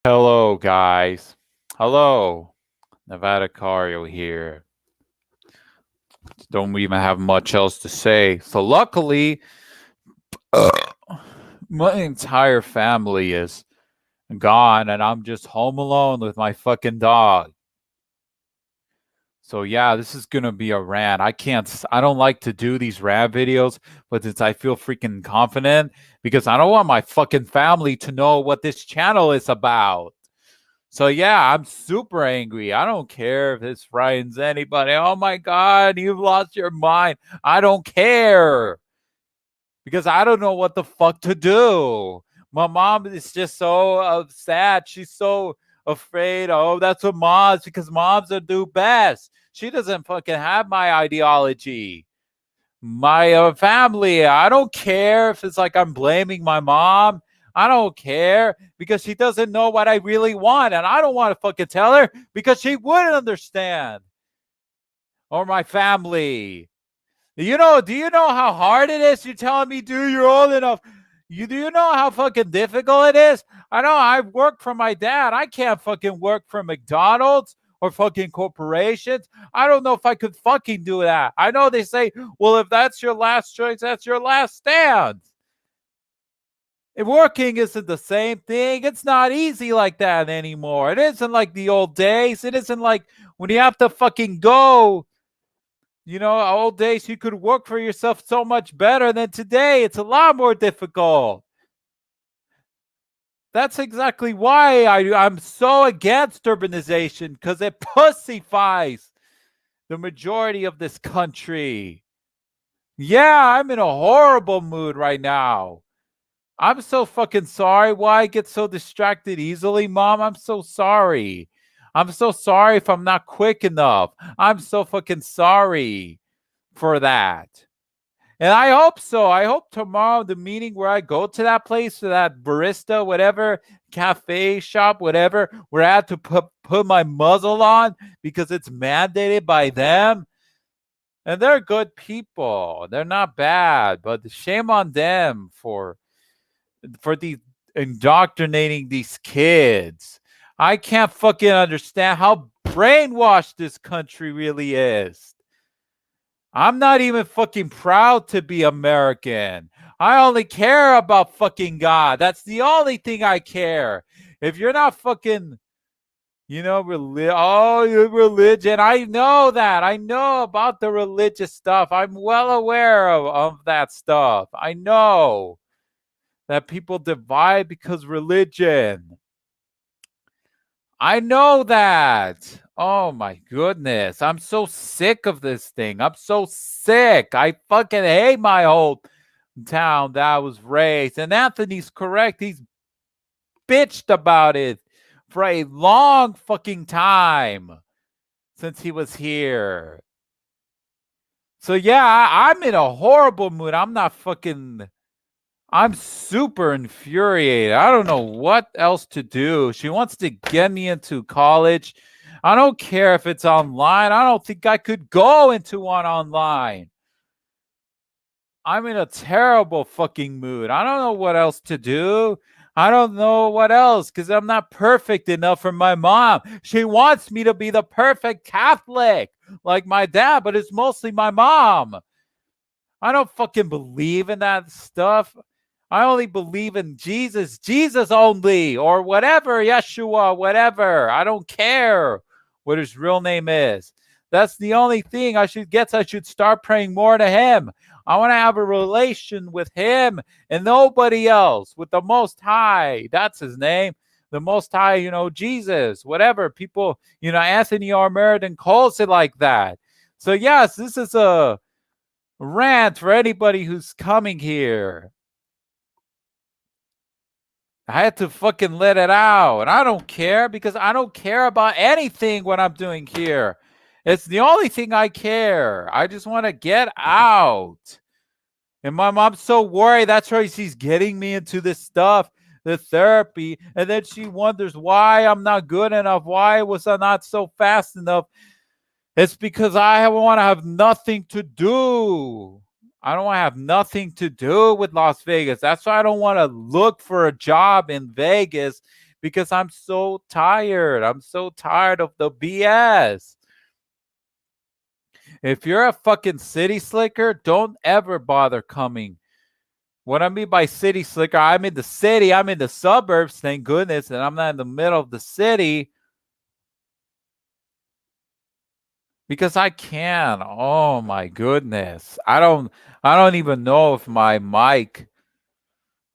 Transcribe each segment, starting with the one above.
Hello, guys. Hello. Nevada Cario here. Don't even have much else to say. So, luckily, my entire family is gone, and I'm just home alone with my fucking dog. So, yeah, this is gonna be a rant. I don't like to do these rant videos, but since I feel freaking confident, because I don't want my fucking family to know what this channel is about. So yeah, I'm super angry. I don't care if this frightens anybody. Oh my God, you've lost your mind. I don't care because I don't know what the fuck to do. My mom is just so sad. She's so afraid. Oh, that's what moms, because moms are do best. She doesn't fucking have my ideology. My family, I don't care if it's like I'm blaming my mom. I don't care because she doesn't know what I really want. And I don't want to fucking tell her because she wouldn't understand. Or my family. Do you know how hard it is? You're telling me, dude, you're old enough. Do you know how fucking difficult it is? I know I work for my dad. I can't fucking work for McDonald's or fucking corporations. I don't know if I could fucking do that. I know they say, well, if that's your last choice, that's your last stand. If working isn't the same thing, it's not easy like that anymore. It isn't like the old days. It isn't like when you have to fucking go. Old days you could work for yourself so much better than today. It's a lot more difficult. That's exactly why I'm so against urbanization, because it pussifies the majority of this country. Yeah, I'm in a horrible mood right now. I'm so fucking sorry why I get so distracted easily, Mom. I'm so sorry. I'm so sorry if I'm not quick enough. I'm so fucking sorry for that. And I hope so. I hope tomorrow, the meeting where I go to that place, to that barista, whatever, cafe shop, whatever, where I have to put my muzzle on because it's mandated by them. And they're good people. They're not bad, but shame on them for the indoctrinating these kids. I can't fucking understand how brainwashed this country really is. I'm not even fucking proud to be American. I only care about fucking God. That's the only thing I care. If you're not fucking, your religion. I know that. I know about the religious stuff. I'm well aware of that stuff. I know that people divide because religion. I know that. Oh my goodness. I'm so sick of this thing. I'm so sick. I fucking hate my whole town that I was raised. And Anthony's correct. He's bitched about it for a long fucking time since he was here. So yeah, I'm in a horrible mood. I'm super infuriated. I don't know what else to do. She wants to get me into college. I don't care if it's online. I don't think I could go into one online. I'm in a terrible fucking mood. I don't know what else to do. I don't know what else because I'm not perfect enough for my mom. She wants me to be the perfect Catholic like my dad, but it's mostly my mom. I don't fucking believe in that stuff. I only believe in Jesus, Jesus only, or whatever, Yeshua, whatever. I don't care what his real name is. That's the only thing I should start praying more to him. I want to have a relation with him and nobody else, with the Most High. That's his name. The Most High, Jesus, whatever. People, Anthony R. Meriden calls it like that. So, yes, this is a rant for anybody who's coming here. I had to fucking let it out. And I don't care because I don't care about anything what I'm doing here. It's the only thing I care. I just want to get out. And my mom's so worried. That's why she's getting me into this stuff, the therapy. And then she wonders why I'm not good enough. Why was I not so fast enough? It's because I want to have nothing to do. I don't want to have nothing to do with Las Vegas. That's why I don't want to look for a job in Vegas, because I'm so tired. I'm so tired of the BS. If you're a fucking city slicker, don't ever bother coming. What I mean by city slicker, I'm in the city, I'm in the suburbs, thank goodness, and I'm not in the middle of the city because I can. Oh my goodness. I don't even know if my mic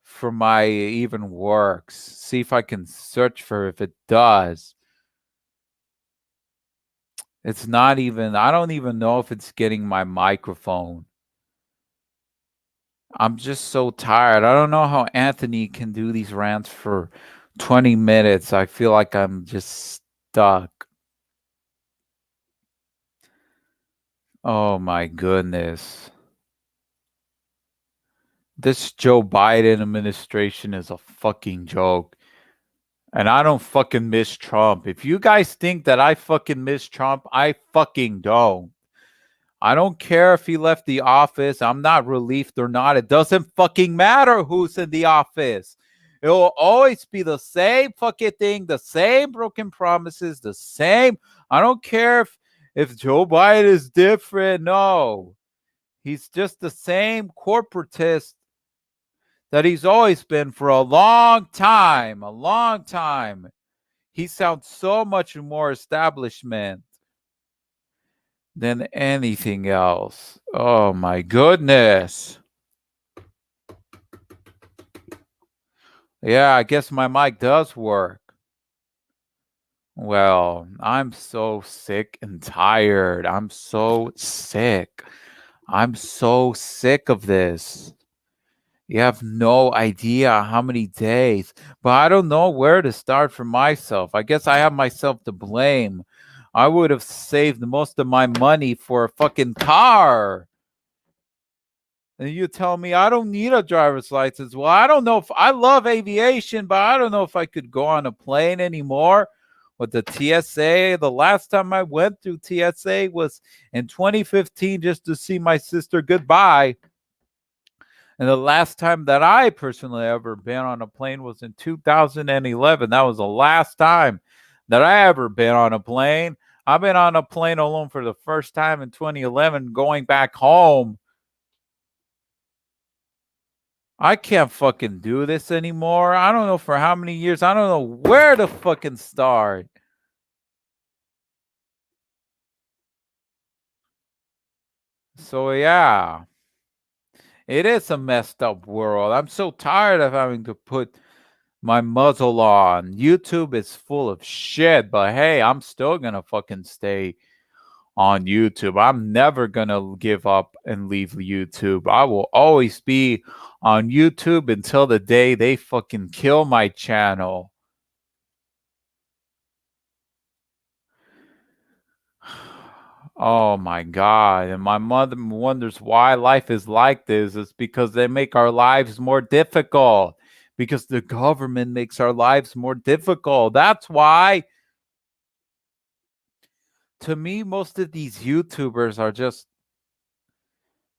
for my even works. See if I can search for if it does. It's not even, I don't even know if it's getting my microphone. I'm just so tired. I don't know how Anthony can do these rants for 20 minutes. I feel like I'm just stuck. Oh my goodness. This Joe Biden administration is a fucking joke. And I don't fucking miss Trump. If you guys think that I fucking miss Trump, I fucking don't. I don't care if he left the office. I'm not relieved or not. It doesn't fucking matter who's in the office. It will always be the same fucking thing, the same broken promises, the same. I don't care if Joe Biden is different. No. He's just the same corporatist that he's always been for a long time. A long time. He sounds so much more establishment than anything else. Oh my goodness. Yeah, I guess my mic does work. Well, I'm so sick and tired. I'm so sick. I'm so sick of this. You have no idea how many days, but I don't know where to start for myself. I guess I have myself to blame. I would have saved most of my money for a fucking car. And you tell me I don't need a driver's license. Well, I don't know if I love aviation, but I don't know if I could go on a plane anymore with the TSA. The last time I went through TSA was in 2015 just to see my sister goodbye. And the last time that I personally ever been on a plane was in 2011. That was the last time that I ever been on a plane. I've been on a plane alone for the first time in 2011 going back home. I can't fucking do this anymore. I don't know for how many years. I don't know where to fucking start. So yeah, it is a messed up world. I'm so tired of having to put my muzzle on. YouTube is full of shit, but hey, I'm still gonna fucking stay on YouTube. I'm never gonna give up and leave YouTube. I will always be on YouTube until the day they fucking kill my channel. Oh my God. And my mother wonders why life is like this. It's because they make our lives more difficult. Because the government makes our lives more difficult. That's why, to me, most of these YouTubers are just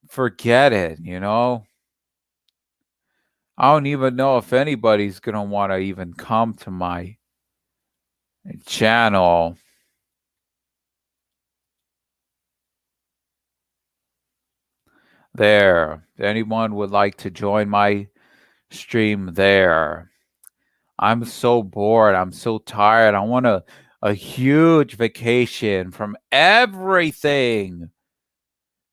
forget it, you know? I don't even know if anybody's going to want to even come to my channel. There. If anyone would like to join my stream there. I'm so bored. I'm so tired. I want a huge vacation from everything.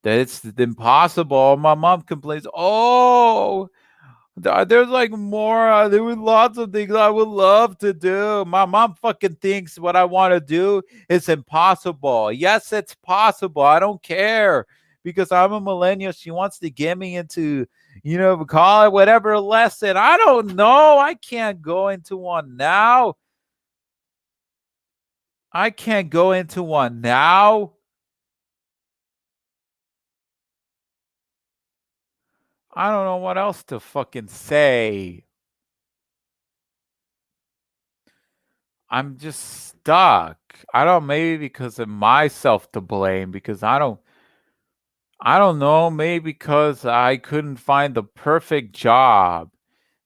That it's impossible. My mom complains, oh, there's like more. There were lots of things I would love to do. My mom fucking thinks what I want to do is impossible. Yes, it's possible. I don't care because I'm a millennial. She wants to get me into, call it whatever lesson. I don't know. I can't go into one now. I can't go into one now. I don't know what else to fucking say. I'm just stuck. I don't maybe because of myself to blame because I don't know, maybe because I couldn't find the perfect job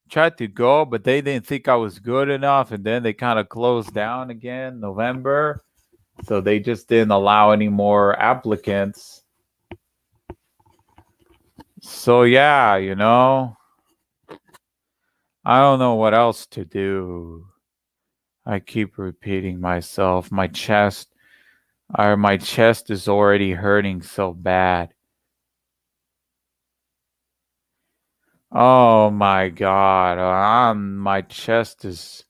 tried to go, but they didn't think I was good enough, and then they kind of closed down again November. So they just didn't allow any more applicants. So yeah, you know, I don't know what else to do. I keep repeating myself. My chest is already hurting so bad. Oh my god, my chest is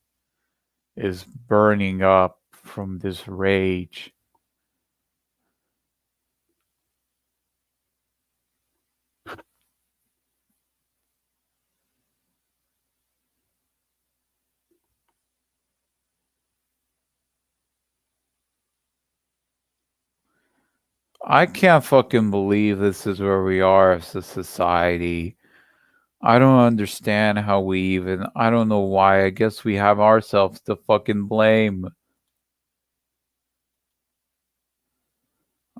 burning up from this rage. I can't fucking believe this is where we are as a society. I don't understand how we even, I don't know why. I guess we have ourselves to fucking blame.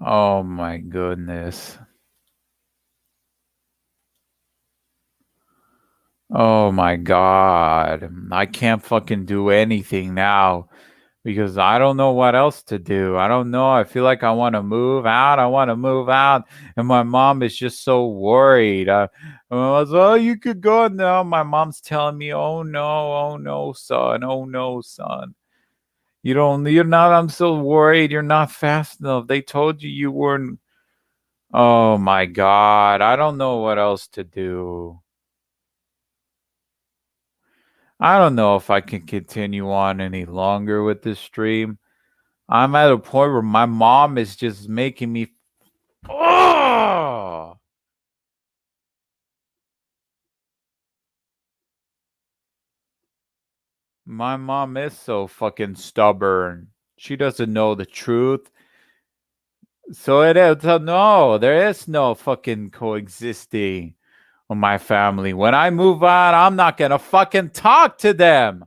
Oh my goodness. Oh my god. I can't fucking do anything now because I don't know what else to do. I don't know. I feel like I want to move out. I want to move out. And my mom is just so worried. I was, oh, you could go now. My mom's telling me, oh no, son. Oh no, son. You're not, I'm so worried. You're not fast enough. They told you you weren't. Oh my God. I don't know what else to do. I don't know if I can continue on any longer with this stream. I'm at a point where my mom is just making me. Oh! My mom is so fucking stubborn. She doesn't know the truth. So it is. So no, there is no fucking coexisting with my family. When I move on, I'm not gonna fucking talk to them.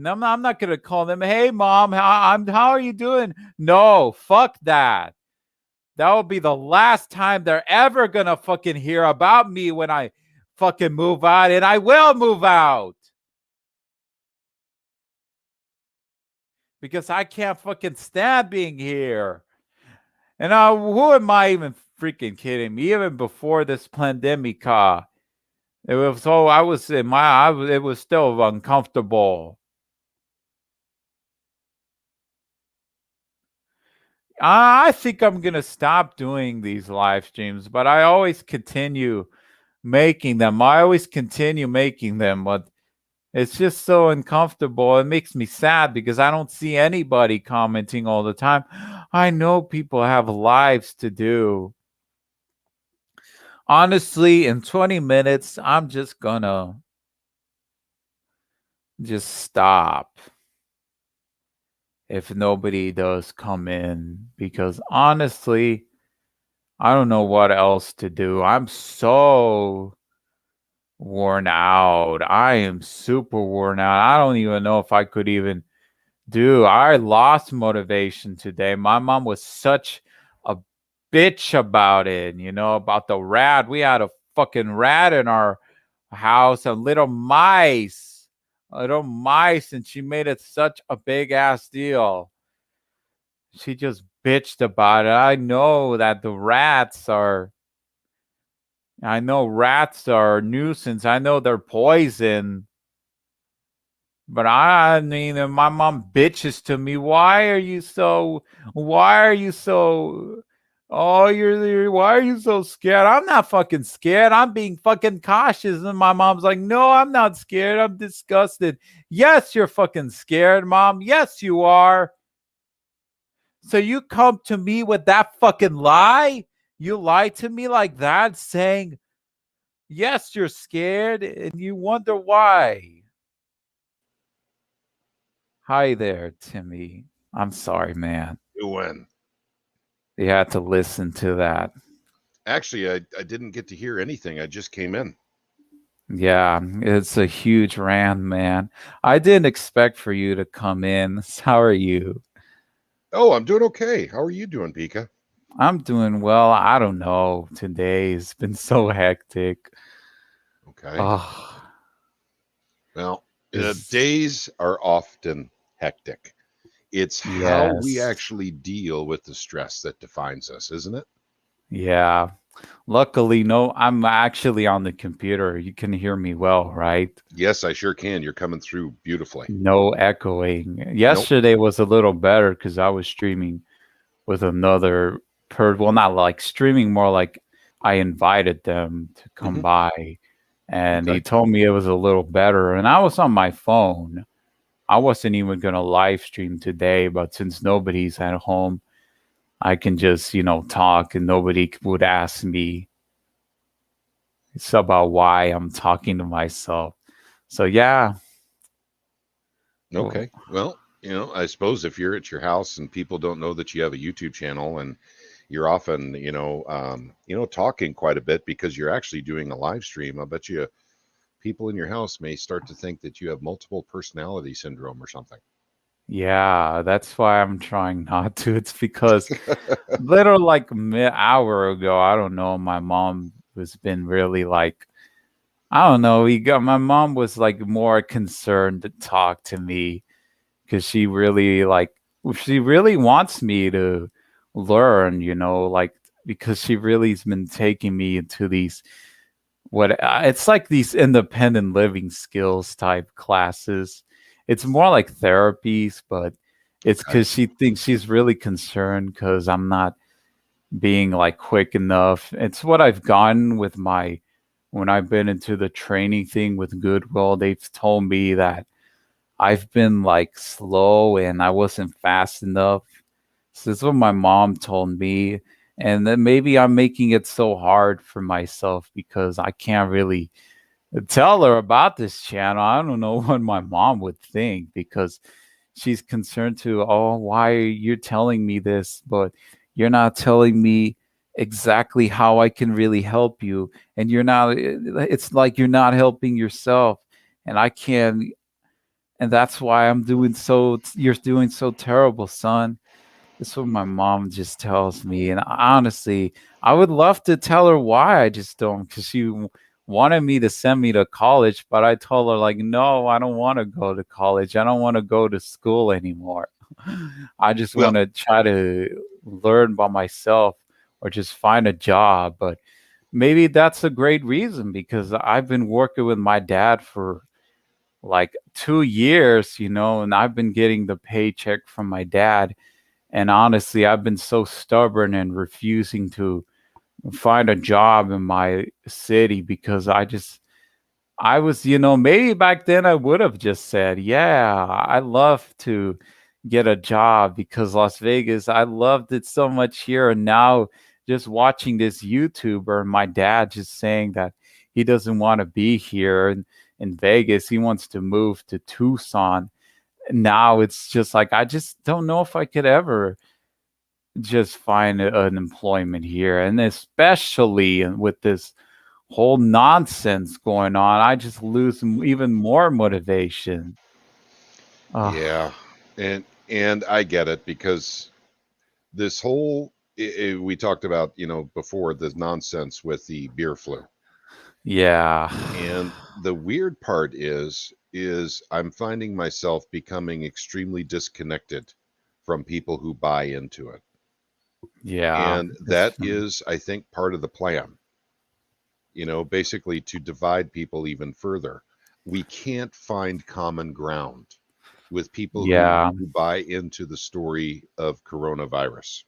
I'm not gonna call them. Hey, mom, how are you doing? No, fuck that. That will be the last time they're ever gonna fucking hear about me when I fucking move out, and I will move out. Because I can't fucking stand being here. And who am I even freaking kidding me? Even before this pandemic, it was so I was in my it was still uncomfortable. I think I'm gonna stop doing these live streams, but I always continue making them. I always continue making them, but it's just so uncomfortable. It makes me sad because I don't see anybody commenting all the time. I know people have lives to do. Honestly, in 20 minutes, I'm just gonna just stop if nobody does come in because honestly, I don't know what else to do. I'm so worn out. I am super worn out. I don't even know if I could even do. I lost motivation today. My mom was such a bitch about it, you know, about the rat. We had a fucking rat in our house, a little mice, and she made it such a big ass deal. She just bitched about it. I know rats are a nuisance. I know they're poison. But I mean, my mom bitches to me. Why are you so? Oh, why are you so scared? I'm not fucking scared. I'm being fucking cautious. And my mom's like, no, I'm not scared. I'm disgusted. Yes, you're fucking scared, mom. Yes, you are. So you come to me with that fucking lie? You lie to me like that, saying, yes, you're scared, and you wonder why. Hi there, Timmy. I'm sorry, man. When? You had to listen to that. Actually, I didn't get to hear anything. I just came in. Yeah, it's a huge rant, man. I didn't expect for you to come in. How are you? Oh, I'm doing okay. How are you doing, Pika? I'm doing well. I don't know. Today has been so hectic. Okay. Oh, Well, Is days are often hectic. It's how we yes, actually deal with the stress that defines us, isn't it? yeah. Luckily, no, I'm actually on the computer. You can hear me well, right? Yes, I sure can. You're coming through beautifully. No echoing. Nope. Yesterday was a little better because I was streaming with another well, not like streaming, more like I invited them to come Hmm. by, and he Okay. told me it was a little better. And I was on my phone. I wasn't even gonna live stream today, but since nobody's at home, I can just talk, and nobody would ask me. It's about why I'm talking to myself. So yeah. Well, Okay. Well, I suppose if you're at your house and people don't know that you have a YouTube channel and you're often, talking quite a bit because you're actually doing a live stream, I bet you people in your house may start to think that you have multiple personality syndrome or something. yeah, that's why I'm trying not to. It's because little like hour ago, I don't know, my mom was been really like, I don't know, my mom was like more concerned to talk to me because she really wants me to learn, like because she really's been taking me into these it's like these independent living skills type classes. It's more like therapies, but it's Okay. because she thinks she's really concerned because I'm not being like quick enough. It's what I've gotten with when I've been into the training thing with Goodwill. They've told me that I've been like slow and I wasn't fast enough. So this is what my mom told me. And then maybe I'm making it so hard for myself because I can't really tell her about this channel. I don't know what my mom would think because she's concerned to, oh, why are you telling me this, but you're not telling me exactly how I can really help you. And it's like you're not helping yourself. And I can't, and that's why you're doing so terrible, son. That's what my mom just tells me. And honestly, I would love to tell her why I just don't, because she wanted me to send me to college, but I told her, like, no, I don't want to go to college. I don't want to go to school anymore. I just Well, want to try to learn by myself or just find a job. But maybe that's a great reason because I've been working with my dad for like 2 years, and I've been getting the paycheck from my dad. And honestly, I've been so stubborn and refusing to find a job in my city because I was, maybe back then I would have just said, yeah, I love to get a job because Las Vegas, I loved it so much here. And now just watching this YouTuber and my dad just saying that he doesn't want to be here in Vegas, he wants to move to Tucson. Now it's just like, I just don't know if I could ever just find an employment here. And especially with this whole nonsense going on, I just lose even more motivation. yeah. Oh, And I get it because this whole we talked about, before the nonsense with the beer flu. yeah. And the weird part is I'm finding myself becoming extremely disconnected from people who buy into it. Yeah. And It's that is, I think, part of the plan, basically to divide people even further. We can't find common ground with people yeah. who buy into the story of coronavirus.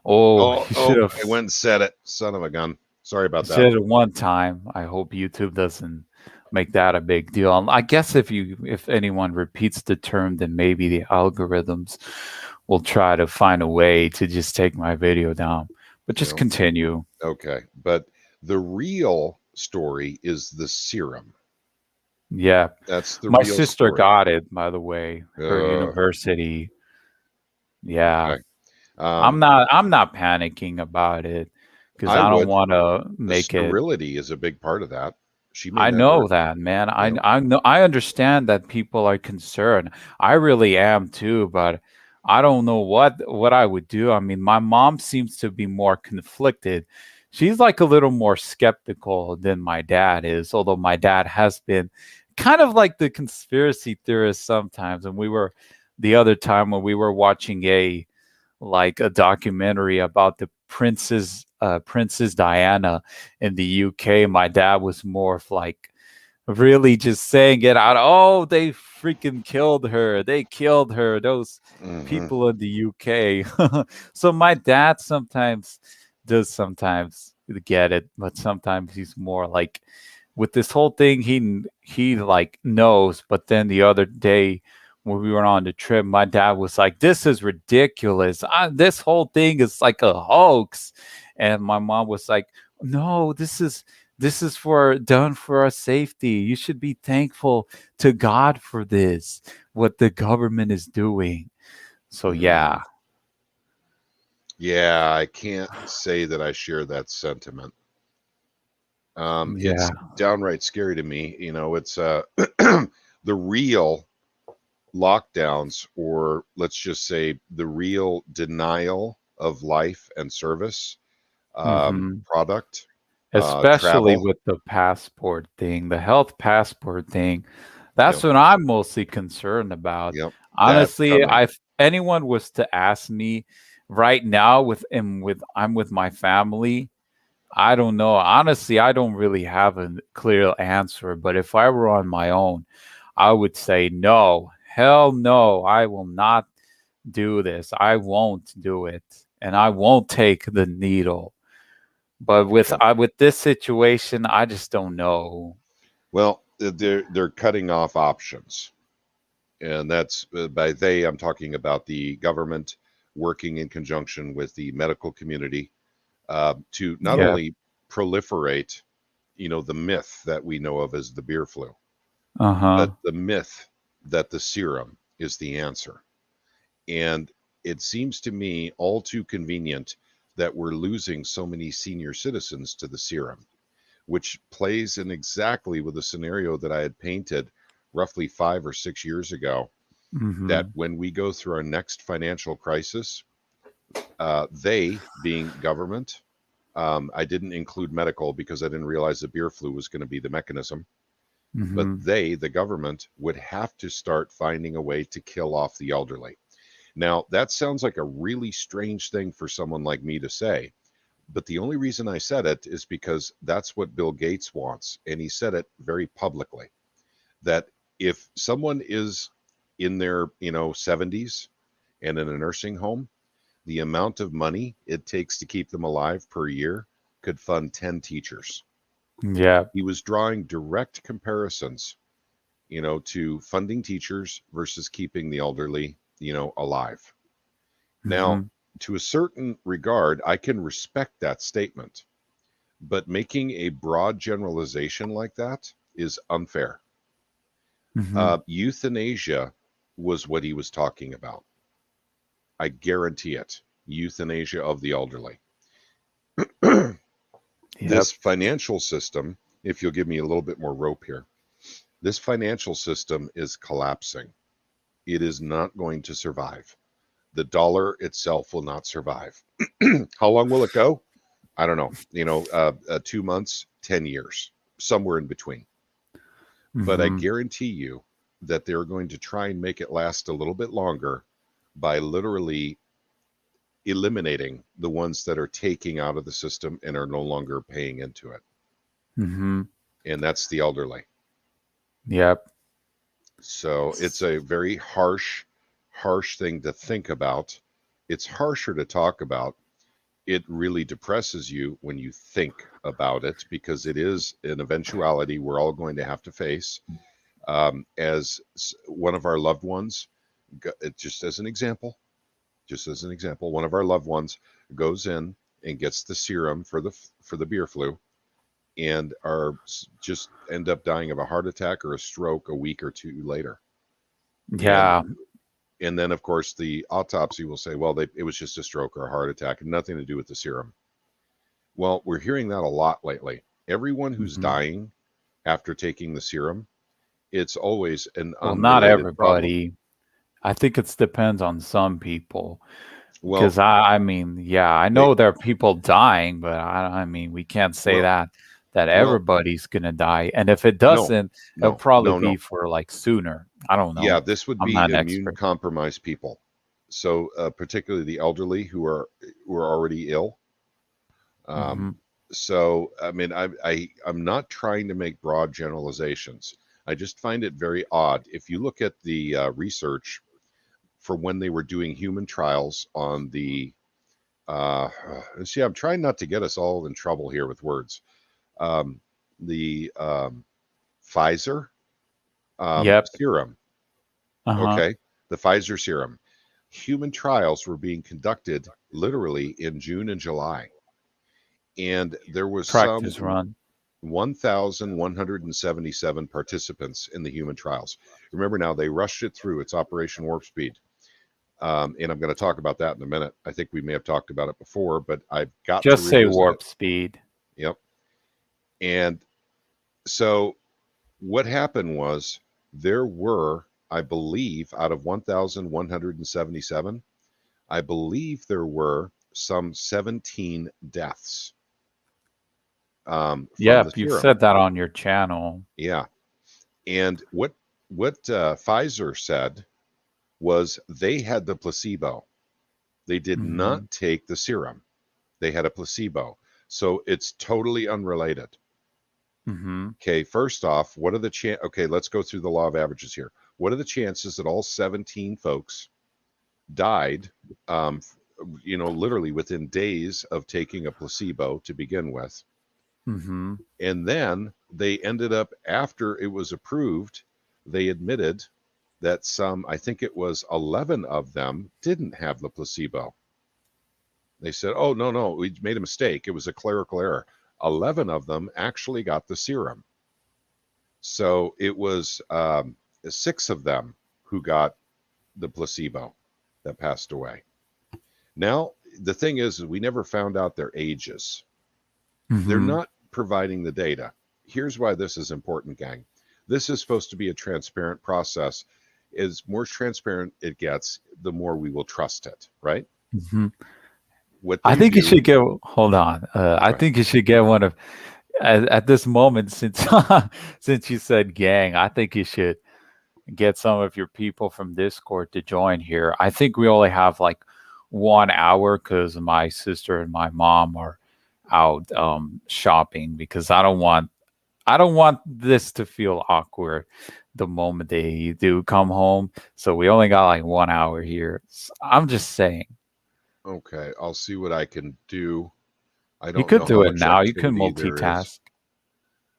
Oh, Oh, you oh, I went and said it. Son of a gun. Sorry about that. said it one time. I hope YouTube doesn't make that a big deal. I guess if anyone repeats the term, then maybe the algorithms will try to find a way to just take my video down. But just Well, continue. okay. But the real story is the serum. Yeah. That's the My real sister story. got it, by the way. Her university. Yeah. Okay. Um, I'm not panicking about it because I I don't would. want to The make it. sterility is a big part of that. She may I never, know that, man. you know, I know I understand that people are concerned. I really am too, but I don't know what I would do. I mean, my mom seems to be more conflicted. She's like a little more skeptical than my dad is, although my dad has been kind of like the conspiracy theorists sometimes. And the other time when we were watching a documentary about the Princess Diana in the UK. My dad was more of like really just saying it out. Oh, they freaking killed her. They killed her. Those Hmm. people in the UK. So my dad sometimes get it, but sometimes he's more like with this whole thing. He like knows, but then the other day when we were on the trip, my dad was like, "This is ridiculous. This whole thing is like a hoax," and my mom was like, "No, this is for done for our safety. You should be thankful to God for this, what the government is doing." So Hmm. yeah, Yeah, I can't say that I share that sentiment. It's yeah, downright scary to me. It's the real lockdowns, or let's just say the real denial of life and service, hmm product, especially travel. with the passport thing, the health passport thing. That's Yep, what I'm mostly concerned about. yep, that's Honestly, coming. if anyone was to ask me right now with I'm with my family, I don't know. Honestly, I don't really have a clear answer, but if I were on my own, I would say no. Hell no, I will not do this. I won't do it. And I won't take the needle. But Yeah. with this situation, I just don't know. Well, they're cutting off options, and that's by they. I'm talking about the government working in conjunction with the medical community to not Yeah. only proliferate, the myth that we know of as the beer flu, but Uh-huh. the myth that the serum is the answer. And it seems to me all too convenient that we're losing so many senior citizens to the serum, which plays in exactly with the scenario that I had painted roughly 5 or 6 years ago. That Mhm. when we go through our next financial crisis, they, being government, I didn't include medical because I didn't realize the beer flu was going to be the mechanism, but Mhm. they, the government, would have to start finding a way to kill off the elderly. Now, that sounds like a really strange thing for someone like me to say, but the only reason I said it is because that's what Bill Gates wants. And he said it very publicly that if someone is in their, 70s and in a nursing home, the amount of money it takes to keep them alive per year could fund 10 teachers. Yeah. He was drawing direct comparisons, to funding teachers versus keeping the elderly, alive. Now, Mhm. to a certain regard, I can respect that statement, but making a broad generalization like that is unfair. Mhm. Euthanasia was what he was talking about. I guarantee it. Euthanasia of the elderly. This Yep. financial system, if you'll give me a little bit more rope here, this financial system is collapsing. It is not going to survive. The dollar itself will not survive. How long will it go? I don't know. 2 months, 10 years, somewhere in between. But I Mhm. guarantee you that they're going to try and make it last a little bit longer by literally eliminating the ones that are taking out of the system and are no longer paying into it. Mhm. And that's the elderly. Yep. So it's a very harsh thing to think about. It's harsher to talk about. It really depresses you when you think about it because it is an eventuality we're all going to have to face. As one of our loved ones, just as an example, one of our loved ones goes in and gets the serum for the beer flu and are just end up dying of a heart attack or a stroke a week or two later. And Yeah. and then of course the autopsy will say, well, it was just a stroke or a heart attack and nothing to do with the serum. Well, we're hearing that a lot lately. Everyone who's Mhm. dying after taking the serum, it's always an Well, not unrelated problem. everybody. I think it depends on some people. Well, Because I mean, yeah, I they know there are people dying, but I mean, we can't say well, that that Well, everybody's gonna die, and if it no, doesn't, it'll no, probably no, be no. for like sooner. I don't Yeah, know. this would I'm not be an immune expert. compromised people. So particularly the elderly who are already ill. Um, Hmm. so I mean, I'm not trying to make broad generalizations. I just find it very odd. If you look at the research for when they were doing human trials on the uh, see, I'm trying not to get us all in trouble here with words. Um, the Pfizer Yep. serum, Uh-huh. okay, the Pfizer serum. Human trials were being conducted literally in June and July, and there was some Practice run. 1,177 participants in the human trials. Remember now, they rushed it through. It's Operation Warp Speed. And I'm going to talk about that in a minute. I think we may have talked about it before, but I've got to Just say revisit it. warp speed. Yep. And so what happened was there were, I believe, out of 1,177, I believe there were some 17 deaths from the Yep, you've serum. said that on your channel. Yeah. And what Pfizer said was they had the placebo. They did Hmm. not take the serum. They had a placebo. So it's totally unrelated. Hmm. Okay, first off, what are the okay, let's go through the law of averages here. What are the chances that all 17 folks died literally within days of taking a placebo to begin with? Hmm. And then they ended up, after it was approved, they admitted that some, I think it was 11 of them, didn't have the placebo. They said, oh, no, no, we made a mistake. It was a clerical error. 11 of them actually got the serum. So it was 6 of them who got the placebo that passed away. Now, the thing is we never found out their ages. They're Hmm. not providing the data. Here's why this is important, gang. This is supposed to be a transparent process. As more transparent it gets, the more we will trust it, right? Hmm. What I they think you do, should get. Hold on. I right? think you should get one of at this moment since since you said gang. I think you should get some of your people from Discord to join here. I think we only have like 1 hour because my sister and my mom are out shopping because I don't want this to feel awkward the moment they do come home. So we only got like 1 hour here. I'm just saying. Okay, I'll see what I can do. I You don't could know how do it much now. You can activity there is. multitask.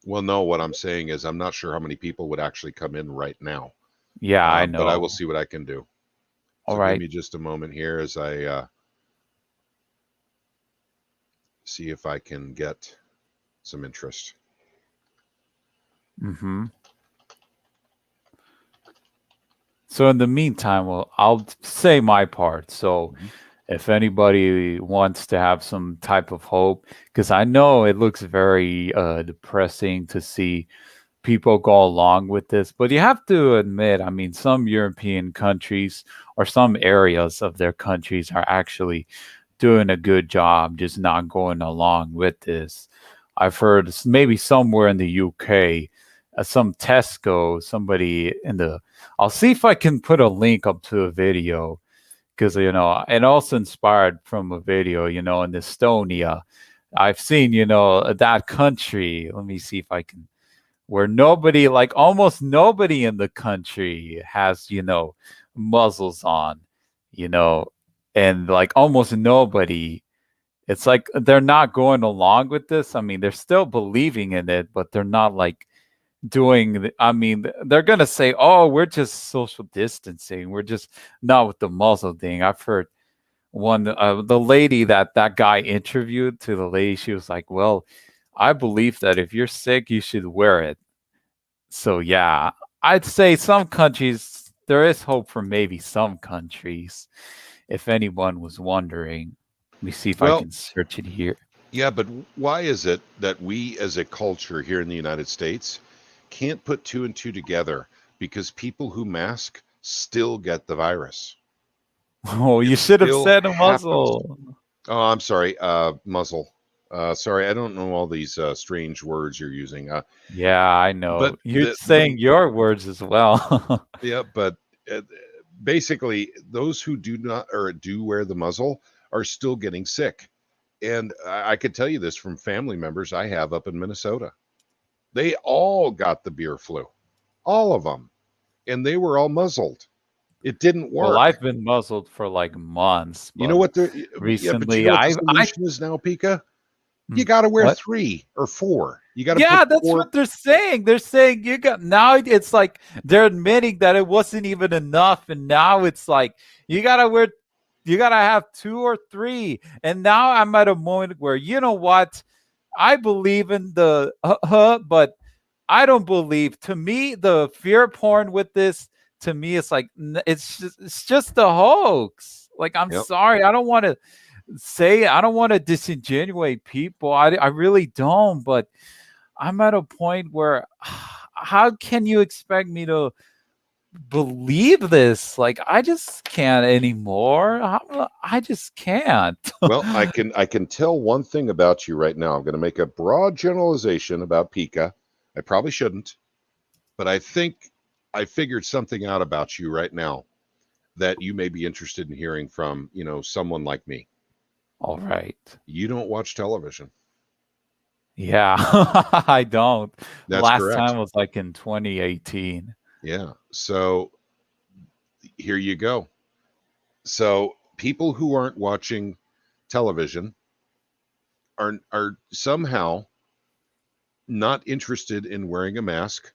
Well, no, what I'm saying is I'm not sure how many people would actually come in right now, Yeah, I but I will know. see what I can do. All So give right. me just a moment here as I see if I can get some interest. Mm-hmm. So in the meantime, well, I'll say my part. So Mhm. if anybody wants to have some type of hope, because I know it looks very depressing to see people go along with this, but you have to admit, I mean, some European countries or some areas of their countries are actually doing a good job, just not going along with this. I've heard maybe somewhere in the UK, some Tesco, somebody in the, I'll see if I can put a link up to a video because, and also inspired from a video, in Estonia. I've seen, that country. Let me see if I can, where nobody, like almost nobody in the country has, muzzles on, you know, and like almost nobody, it's like they're not going along with this. I mean, they're still believing in it, but they're not like I mean, they're going to say, oh, we're just social distancing. We're just not with the muzzle thing. I've heard the lady that guy interviewed to the lady, she was like, well, I believe that if you're sick, you should wear it. So yeah, I'd say some countries there is hope for maybe some countries. If anyone was wondering, let me see if I Well, can search it here. yeah, but why is it that we as a culture here in the United States can't put two and two together? Because people who mask still get the virus. Oh, It you should have still said a happens. muzzle. Oh, I'm sorry, muzzle. Sorry, I don't know all these strange words you're using. Yeah, I know. But You're saying your words as well. yeah, but uh, basically, those who do not or do wear the muzzle are still getting sick. And I could tell you this from family members I have up in Minnesota. They all got the beer flu, all of them, and they were all muzzled. It didn't Well, work. I've been muzzled for like months, You know but what the yeah, but you recently know what the I solution is now, Pika? You Hmm, got to wear what? 3 or 4. You got to put Yeah, that's 4. what they're saying. They're saying you got now it's like they're admitting that it wasn't even enough, and now it's like you gotta wear you gotta have 2 or 3. And now I'm at a moment where you know what? I believe in the but I don't believe. To me, the fear porn with this, to me, it's like it's just a hoax. Like I'm Yep. sorry, I don't want to say I don't want to disingenuate people. I really don't. But I'm at a point where how can you expect me to believe this? Like I just can't anymore. I just can't. Well, I can tell one thing about you right now. I'm going to make a broad generalization about Pika. I probably shouldn't, but I think I figured something out about you right now that you may be interested in hearing from, someone like me. All right. You don't watch television. Yeah, I don't. The That's last correct. time was like in 2018. Yeah. So here you go. So people who aren't watching television are somehow not interested in wearing a mask,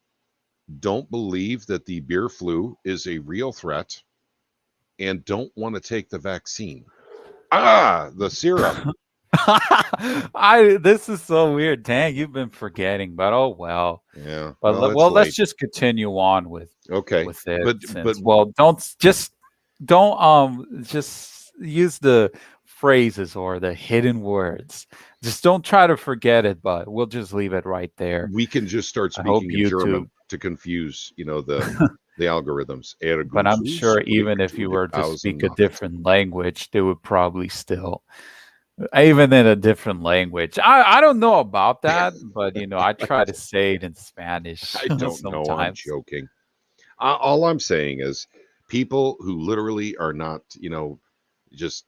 don't believe that the beer flu is a real threat, and don't want to take the vaccine. The serum. I this is so weird. Dang, you've been forgetting, but oh well. Yeah. But Well, it's well, let's late. just continue on Okay. with it But since well, don't just use the phrases or the hidden words. Just don't try to forget it, but we'll just leave it right there. we can just start I hope speaking in YouTube, German to confuse, the algorithms. but I'm Ergusu sure even spricht if zu you der were to speak a Außennacht. different language, they would probably still even in a different language. I don't know about that, but I try to say it in Spanish I don't know. I'm sometimes. joking. All I'm saying is people who literally are not, just,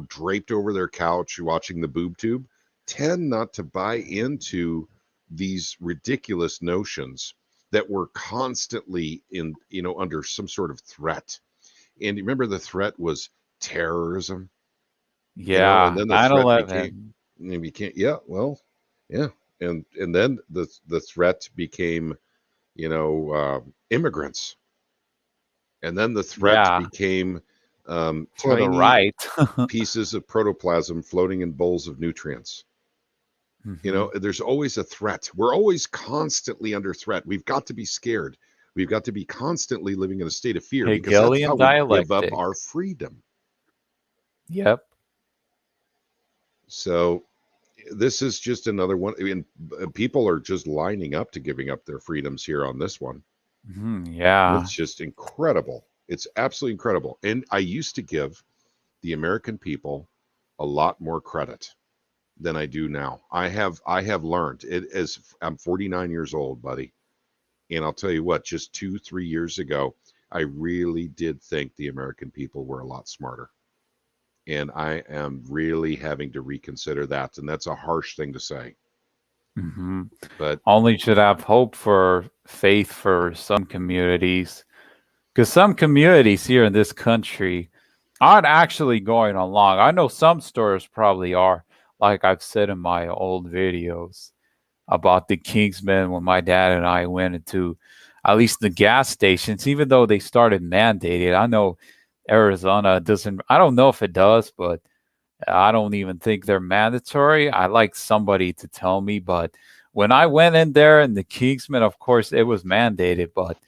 draped over their couch watching the boob tube tend not to buy into these ridiculous notions that we're constantly in, under some sort of threat. And remember, the threat was terrorism, and Yeah, then the threat became, 9/11. yeah, well, yeah. And then the threat became, immigrants. And then the threat Yeah, became for the tiny right. pieces of protoplasm floating in bowls of nutrients. Mhm. There's always a threat. We're always constantly under threat. We've got to be scared. We've got to be constantly living in a state of fear because that's how Hegelian we give up dialectic. our freedom. Yep. So this is just another one. I mean, people are just lining up to giving up their freedoms here on this one. Yeah. It's just incredible. It's absolutely incredible. And I used to give the American people a lot more credit than I do now. I have learned it as I'm 49 years old, buddy. And I'll tell you what, just 2, 3 years ago, I really did think the American people were a lot smarter. And I am really having to reconsider that. And that's a harsh thing to say. Mhm. But Only should have hope for faith for some communities. Because some communities here in this country aren't actually going along. I know some stores probably are, like I've said in my old videos about the Kingsmen when my dad and I went into at least the gas stations, even though they started mandated. I know Arizona doesn't, I don't know if it does, but I don't even think they're mandatory. I like somebody to tell me, but when I went in there in the Kingsmen, of course, it was mandated, but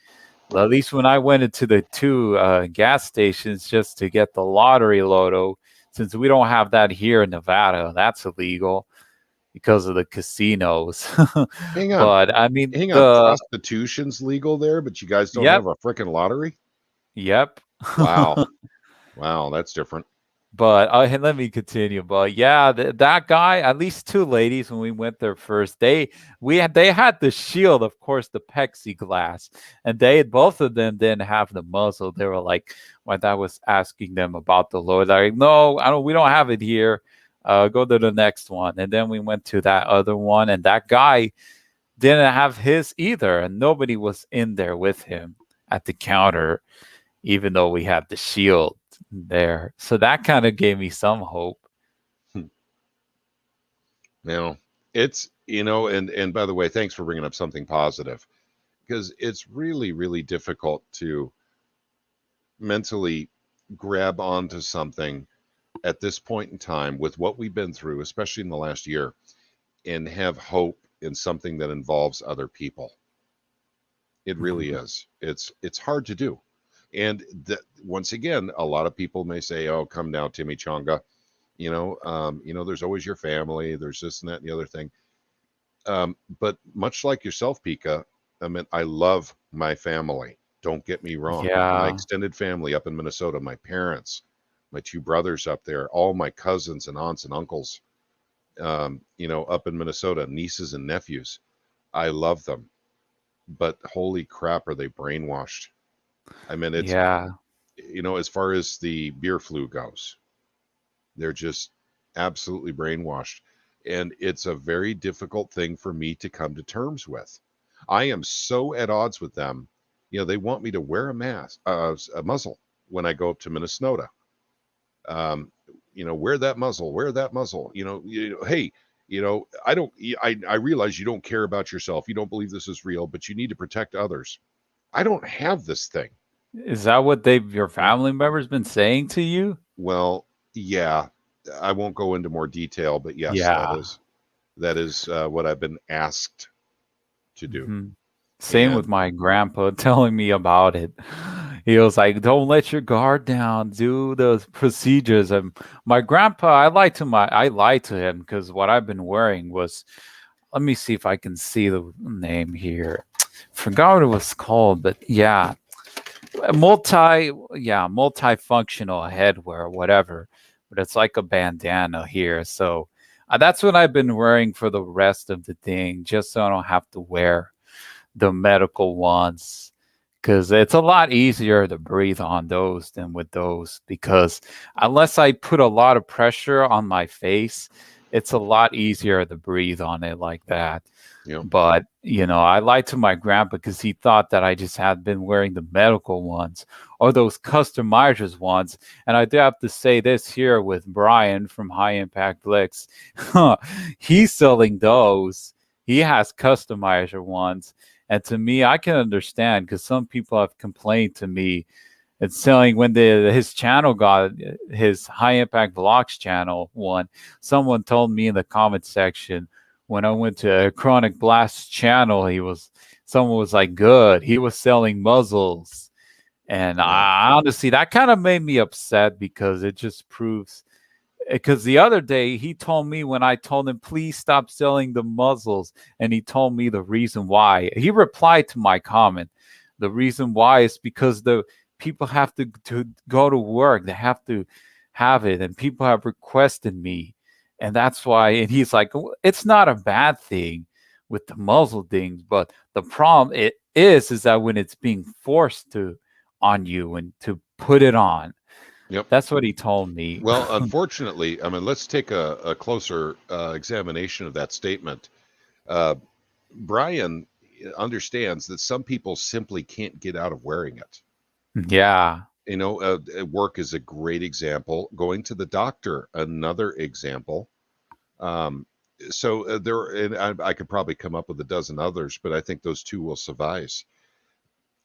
at least when I went into the two gas stations just to get the lottery loto, since we don't have that here in Nevada, that's illegal because of the casinos. hang on, But I mean, hang on. Prostitution's legal there, but you guys don't yep, have a freaking lottery? yep. Wow. Wow, that's different. But let me continue. But yeah, that guy, at least two ladies when we went there first, they had the shield, of course, the plexiglass, and they both of them didn't have the muzzle. They were like, my dad was asking them about the Lord, like, no, I don't, we don't have it here. Go to the next one, and then we went to that other one, and that guy didn't have his either, and nobody was in there with him at the counter, even though we had the shield there. So that kind of gave me some hope. Now, it's, and by the way, thanks for bringing up something positive, because it's really, really difficult to mentally grab onto something at this point in time with what we've been through, especially in the last year, and have hope in something that involves other people. It really Mhm. is. It's hard to do. And once again, a lot of people may say, "Oh, come now, Timmy Chonga. There's always your family. There's this and that and the other thing." But much like yourself, Pika, I mean, I love my family. Don't get me wrong. My Yeah. extended family up in Minnesota, my parents, my two brothers up there, all my cousins and aunts and uncles, up in Minnesota, nieces and nephews. I love them, but holy crap, are they brainwashed? I mean, it's, Yeah. as far as the beer flu goes, they're just absolutely brainwashed. And it's a very difficult thing for me to come to terms with. I am so at odds with them. They want me to wear a mask, a muzzle when I go up to Minnesota. Um, wear that muzzle. Hey, I don't, I realize you don't care about yourself. You don't believe this is real, but you need to protect others. I don't have this thing. Is that what your family members been saying to you? Well, yeah, I won't go into more detail, but yes, that Yeah. is that is what I've been asked to do. Mhm. Same with And my grandpa telling me about it. He was like, "Don't let your guard down. Do the procedures." And my grandpa, I lied to him because what I've been wearing was. Let me see if I can see the name here. Forgot what it was called, but yeah, multifunctional headwear, or whatever. But it's like a bandana here, so that's what I've been wearing for the rest of the thing, just so I don't have to wear the medical ones, because it's a lot easier to breathe on those than with those, because unless I put a lot of pressure on my face, it's a lot easier to breathe on it like that. you know, But I lied to my grandpa because he thought that I just had been wearing the medical ones or those customizers ones. And I do have to say this here with Brian from High Impact Flicks. He's selling those. He has customizer ones. And to me, I can understand because some people have complained to me. It's selling when his channel got his High Impact Vlogs channel one. Someone told me in the comment section when I went to Chronic Blast's channel, someone was like, "Good, he was selling muzzles," and yeah, I honestly that kind of made me upset because it just proves. Because the other day he told me when I told him please stop selling the muzzles, and he told me the reason why. He replied to my comment. The reason why is because the people have to go to work. They have to have it, and people have requested me, and that's why. And he's like, it's not a bad thing with the muzzle things, but the problem it is that when it's being forced to on you and to put it on. yep. That's what he told me. Well, unfortunately, I mean, let's take a closer examination of that statement. Uh, Brian understands that some people simply can't get out of wearing it. Yeah. Work is a great example. Going to the doctor, another example. Um, and I could probably come up with a dozen others, but I think those two will suffice.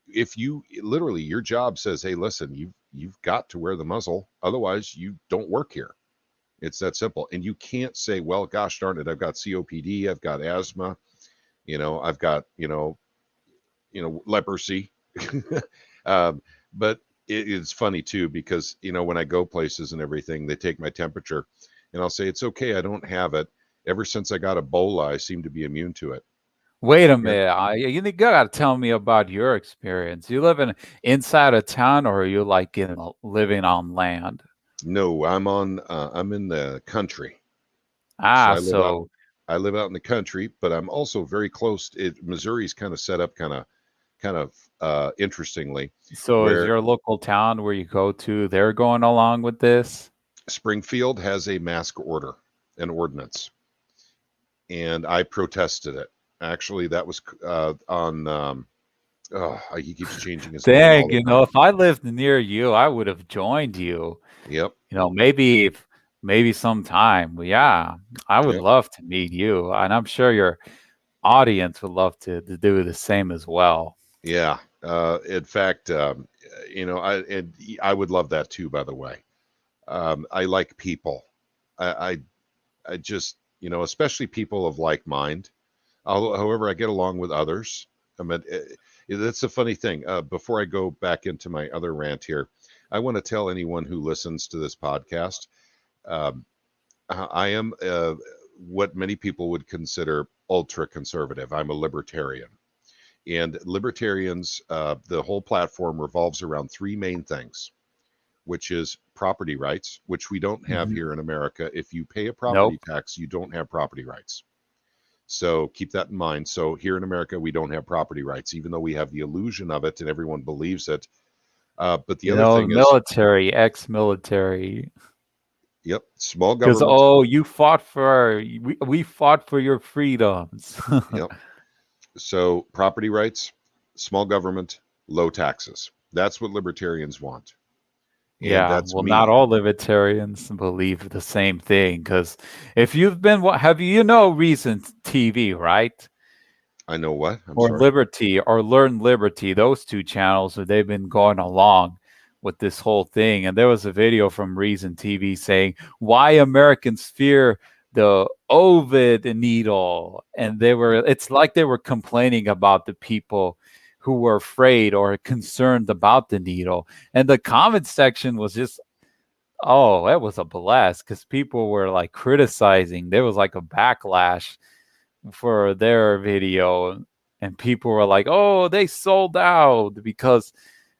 If you literally your job says, "Hey, listen, you've got to wear the muzzle, otherwise you don't work here." It's that simple, and you can't say, "Well, gosh darn it, I've got COPD, I've got asthma, I've got leprosy." um, but it's funny too because when I go places and everything, they take my temperature, and I'll say it's okay, I don't have it. Ever since I got Ebola, I seem to be immune to it. Wait a Yeah. minute. You gotta tell me about your experience. You live inside a town, or are you like living on land? No, I'm in the country. So Ah, so I live out in the country, but I'm also very close. Missouri's kind of set up interestingly, so is where your local town where you go to, they're going along with this? Springfield has a mask order, an ordinance, and I protested it. Actually, that was on. He keeps changing his name Dang, all the time. if I lived near you, I would have joined you. Yep, Maybe sometime. But yeah, I would yep, love to meet you, and I'm sure your audience would love to do the same as well. yeah. In fact, I would love that too. By the way, I like people. I, I just, especially people of like mind. However, I get along with others. I mean, that's a funny thing. Before I go back into my other rant here, I want to tell anyone who listens to this podcast, um, I am what many people would consider ultra conservative. I'm a libertarian. And libertarians, the whole platform revolves around three main things, which is property rights, which we don't have Mhm. here in America. If you pay a property Nope. tax, you don't have property rights. So keep that in mind. So here in America, we don't have property rights, even though we have the illusion of it and everyone believes it. But the other thing is, Military, ex-military. yep, small Because government. we fought for your freedoms. Yep. So property rights, small government, low taxes. That's what libertarians want. And Yeah, that's well, not me. all libertarians believe the same thing. Because if you've been, recent TV, right? I know what? I'm Or sorry. Liberty or Learn Liberty, those two channels, they've been going along with this whole thing. And there was a video from Reason TV saying why Americans fear the Ovid needle. And it's like they were complaining about the people who were afraid or concerned about the needle. And the comment section was just, oh, it was a blast because people were like criticizing. There was like a backlash for their video, and people were like, "Oh, they sold out because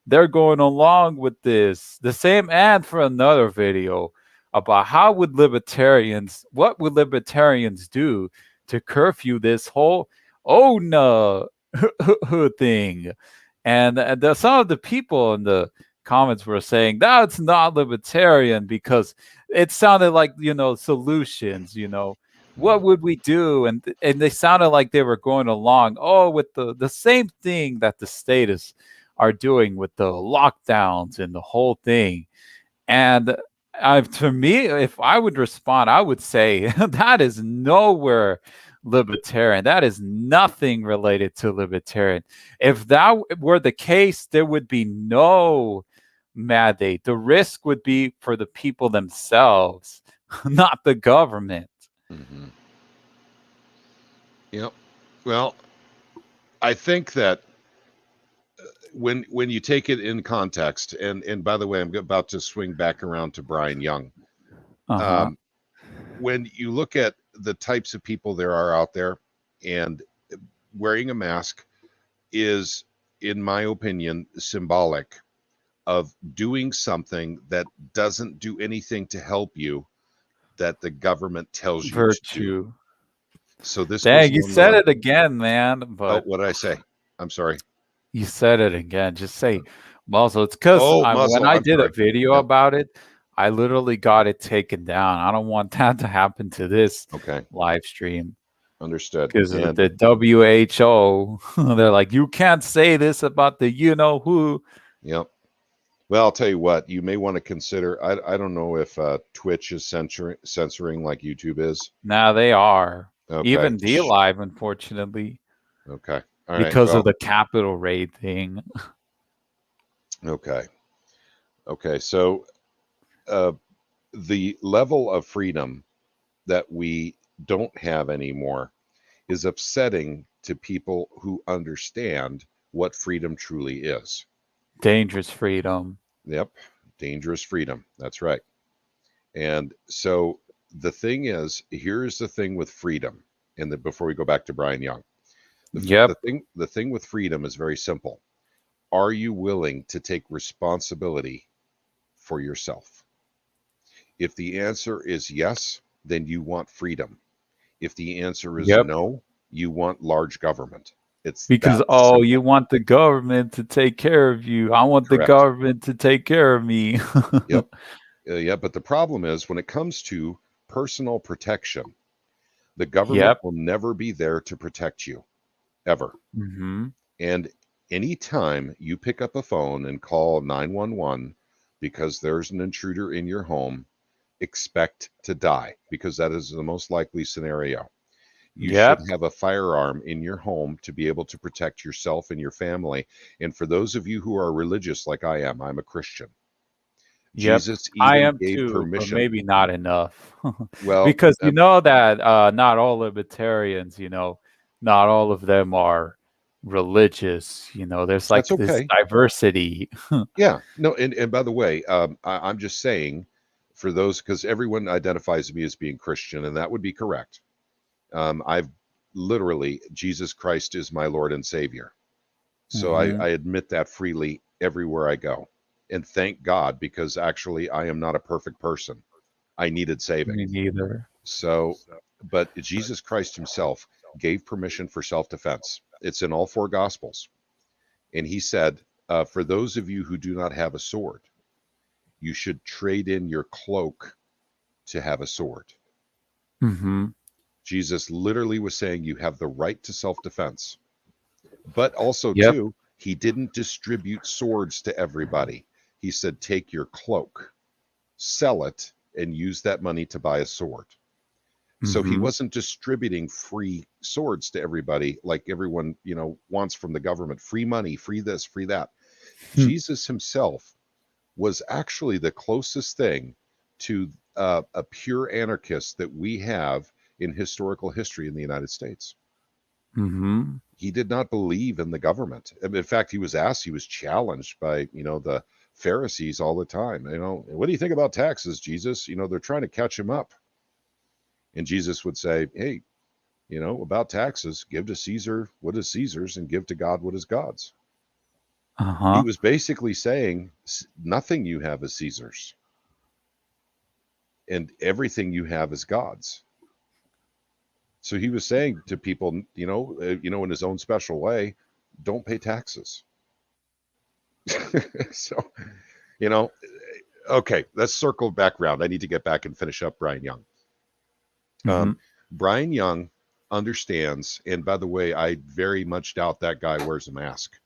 they're going along with this." The same ad for another video about what would libertarians do to curfew this whole oh no thing, and some of the people in the comments were saying that's not libertarian because it sounded like solutions, what would we do? And they sounded like they were going along, with the same thing that the status are doing with the lockdowns and the whole thing. And to me, if I would respond, I would say that is nowhere libertarian. That is nothing related to libertarian. If that were the case, there would be no mandate. The risk would be for the people themselves, not the government. Mm-hmm. Yep. Well, I think that when you take it in context, and by the way, I'm about to swing back around to Brian Young. Uh huh. Um, when you look at the types of people there are out there, and wearing a mask is, in my opinion, symbolic of doing something that doesn't do anything to help you that the government tells you to do. Virtue. So this goes Dang, you along the said line. it again, man. Oh, But what did I say? I'm sorry. you said it again. Just say muzzle. It's because Oh, when muzzle. I I'm did a sorry. video Yep. about it, I literally got it taken down. I don't want that to happen to this Okay. live stream Understood. because of And the WHO. They're like, you can't say this about the you know who. yep. Well, I'll tell you what, you may want to consider. I don't know if Twitch is censoring like YouTube is. Now they are. Okay. Even D Live, unfortunately, Okay. All right. because of Well, the capital raid thing. okay. Okay. So uh, the level of freedom that we don't have anymore is upsetting to people who understand what freedom truly is. Dangerous freedom. Yep. Dangerous freedom. That's right. And so the thing is, here's the thing with freedom. Before we go back to Brian Young, Yep. the thing with freedom is very simple. Are you willing to take responsibility for yourself? If the answer is yes, then you want freedom. If the answer is Yep. no, you want large government. It's Because, that oh, you simple. want the government to take care of you. I want the Correct. government to take care of me. Yep. Yeah, but the problem is when it comes to personal protection, the government Yep. will never be there to protect you, ever. Mm-hmm. And anytime you pick up a phone and call 911 because there's an intruder in your home, expect to die because that is the most likely scenario. You should Yep. have a firearm in your home to be able to protect yourself and your family. And for those of you who are religious like I am, I'm a Christian. Yep. Jesus I even am gave too, but permission. maybe not enough. Well, Because you know that not all libertarians, not all of them are religious. There's that's like this okay. diversity. Yeah. No, and by the way, I'm just saying for those, because everyone identifies me as being Christian, and that would be correct. I've literally, Jesus Christ is my Lord and Savior. So Hmm. I admit that freely everywhere I go. And thank God, because actually I am not a perfect person. I needed saving. Me neither. So, but Jesus Christ himself gave permission for self defense. It's in all four Gospels. And he said, for those of you who do not have a sword, you should trade in your cloak to have a sword. Hmm. Jesus literally was saying you have the right to self defense. But also, Yep. too, he didn't distribute swords to everybody. He said, take your cloak, sell it, and use that money to buy a sword. So he Hmm. wasn't distributing free swords to everybody like everyone, wants from the government. Free money, free this, free that. Jesus himself was actually the closest thing to a pure anarchist that we have in historical history in the United States. Hmm. He did not believe in the government. In fact, he was challenged by, the Pharisees all the time. What do you think about taxes, Jesus? They're trying to catch him up. And Jesus would say, hey, about taxes, give to Caesar what is Caesar's and give to God what is God's. He Uh-huh. was basically saying, nothing you have is Caesar's and everything you have is God's. So he was saying to people, in his own special way, don't pay taxes. So, you know, okay, let's circle back around. I need to get back and finish up Brian Young. Hmm. Um, Brian Young understands, and by the way, I very much doubt that guy wears a mask.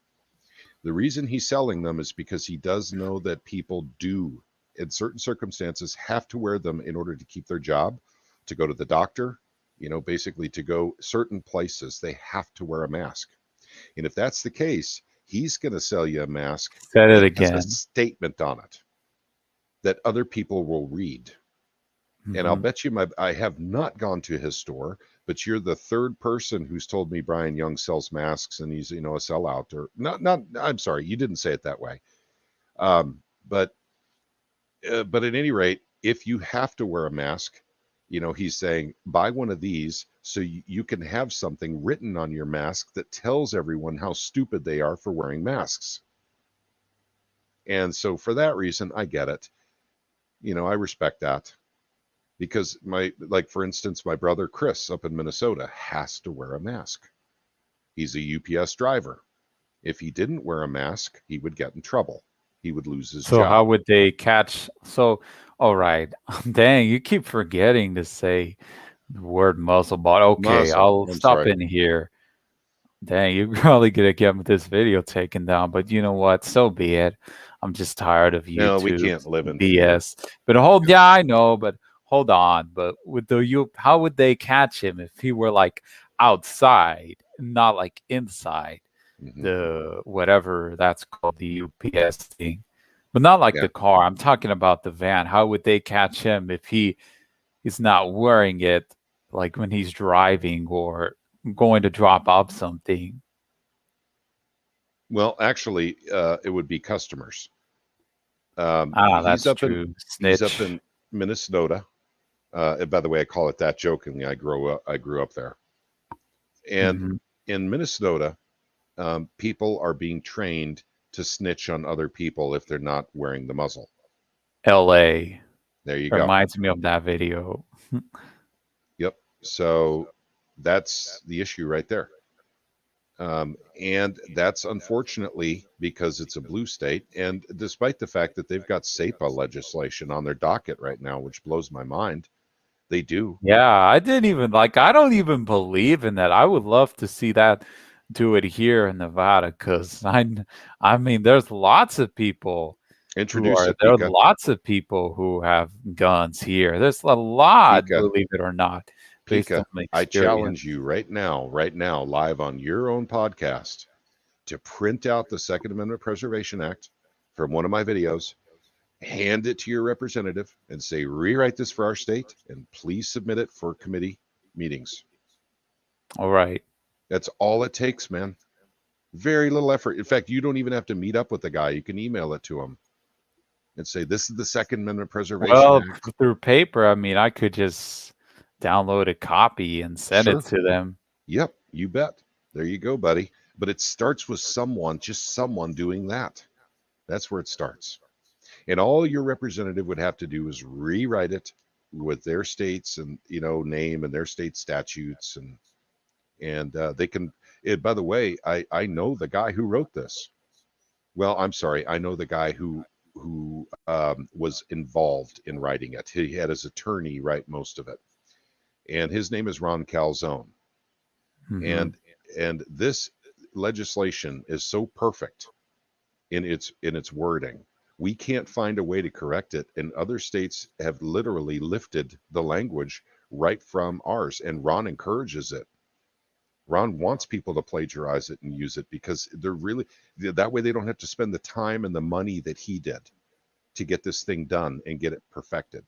The reason he's selling them is because he does know that people do, in certain circumstances, have to wear them in order to keep their job, to go to the doctor, basically to go certain places, they have to wear a mask. And if that's the case, he's going to sell you a mask Said it that has a again. statement on it that other people will read. And I'll Hmm. bet you I have not gone to his store, but you're the third person who's told me Brian Young sells masks and he's, a sellout or not, I'm sorry, you didn't say it that way. Um, but at any rate, if you have to wear a mask, he's saying buy one of these so you can have something written on your mask that tells everyone how stupid they are for wearing masks. And so for that reason, I get it. I respect that because like for instance, my brother Chris up in Minnesota has to wear a mask. He's a UPS driver. If he didn't wear a mask, he would get in trouble. He would lose his So how job. would they catch? So, all right. Dang, you keep forgetting to say the word muzzle bot. Okay, Muzzle. I'll I'm stop sorry. in here. Dang, you're probably gonna get this video taken down, but you know what? So be it. I'm just tired of No, we YouTube can't live in fear. BS. But yeah, I know, but hold on. But with how would they catch him if he were like outside, not like inside Hmm. the whatever that's called, the UPS thing? But not like Yeah. the car. I'm talking about the van. How would they catch him if he's not wearing it, like when he's driving or going to drop off something? Well, actually, it would be customers. Ah, He's that's up in true. he's up Snitch. in Minnesota. And by the way, I call it that jokingly. I grew up there, and Hmm. in Minnesota, people are being trained to snitch on other people if they're not wearing the muzzle. LA. There you go. Reminds me of that video. Yep. So that's the issue right there. And that's unfortunately because it's a blue state. And despite the fact that they've got SEPA legislation on their docket right now, which blows my mind, they do. Yeah, I didn't even like, I don't even believe in that. I would love to see that do it here in Nevada because I mean, there's lots of people Introduce it, there are Pika. lots of people who have guns here. There's a lot, Pika. believe it or not, based on Pika, my I experience. challenge you right now, live on your own podcast, to print out the Second Amendment Preservation Act from one of my videos, hand it to your representative, and say, rewrite this for our state, and please submit it for committee meetings. All right. That's all it takes, man. Very little effort. In fact, you don't even have to meet up with the guy. You can email it to him and say, this is the Second Amendment Preservation Well, Act. through paper, I mean, I could just download a copy and send Sure. it to them. Yep, you bet. There you go, buddy. But it starts with someone, just someone doing that. That's where it starts. And all your representative would have to do is rewrite it with their states and name and their state statutes, and they can. By the way, I know the guy who wrote this. Well, I'm sorry, I know the guy who was involved in writing it. He had his attorney write most of it, and his name is Ron Calzone. Mm-hmm. And this legislation is so perfect in its wording. We can't find a way to correct it, and other states have literally lifted the language right from ours, and Ron encourages it. Ron wants people to plagiarize it and use it because they're really, that way they don't have to spend the time and the money that he did to get this thing done and get it perfected.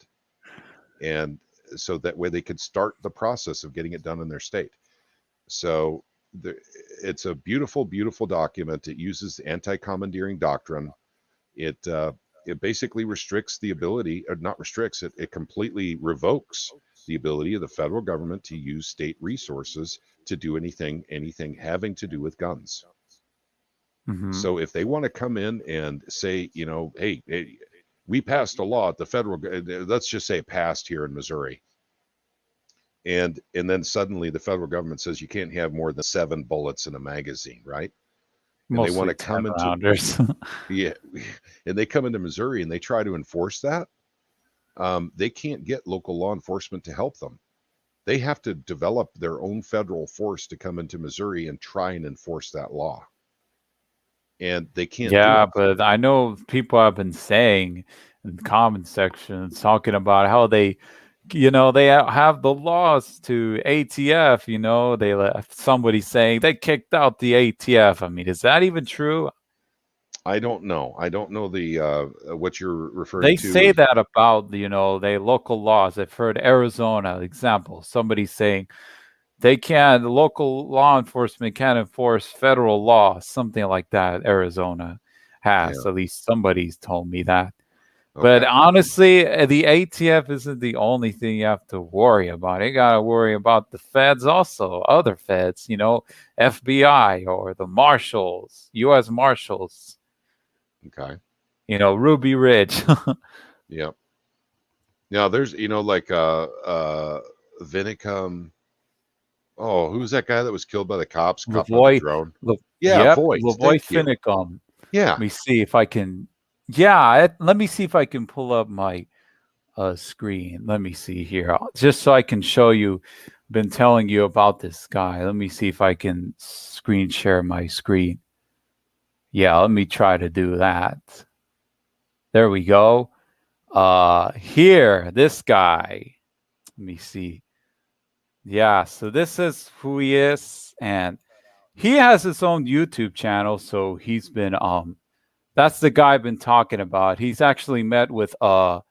And so that way they could start the process of getting it done in their state. So it's a beautiful, beautiful document. It uses the anti-commandeering doctrine. It basically restricts the ability, or not restricts it, it completely revokes the ability of the federal government to use state resources to do anything having to do with guns. Mm-hmm. So if they want to come in and say, hey, we passed a law at the federal, let's just say it passed here in Missouri, and then suddenly the federal government says you can't have more than 7 bullets in a magazine, right? And Mostly they want to come into rounders. yeah, and they come into Missouri and they try to enforce that. They can't get local law enforcement to help them. They have to develop their own federal force to come into Missouri and try and enforce that law. And they can't do Yeah, it. but I know people have been saying in the comment sections talking about how they have the laws to ATF. They left somebody saying they kicked out the ATF. I mean, is that even true? I don't know. I don't know the what you're referring They to. say that about they local laws. I've heard Arizona example. Somebody saying the local law enforcement can't enforce federal law, something like that. Arizona has, Yeah. at least somebody's told me that. Okay. But honestly, the ATF isn't the only thing you have to worry about. You got to worry about the feds also, other feds, FBI or the marshals, U.S. Marshals, Okay. Ruby Ridge. Yeah. Now there's like Vinicum. Oh, who's that guy that was killed by the cops? Caught by the Lavoy, drone. Le, Yeah, yep, Voice. Lavoy Thank you. Finicum. Yeah. Let me see if I can. Yeah, let me see if I can pull up my screen. Let me see here, just so I can show you. Been telling you about this guy. Let me see if I can screen share my screen. Yeah, let me try to do that. There we go. Here, this guy. Let me see. Yeah, so this is who he is, and he has his own YouTube channel. So he's been that's the guy I've been talking about. He's actually met with let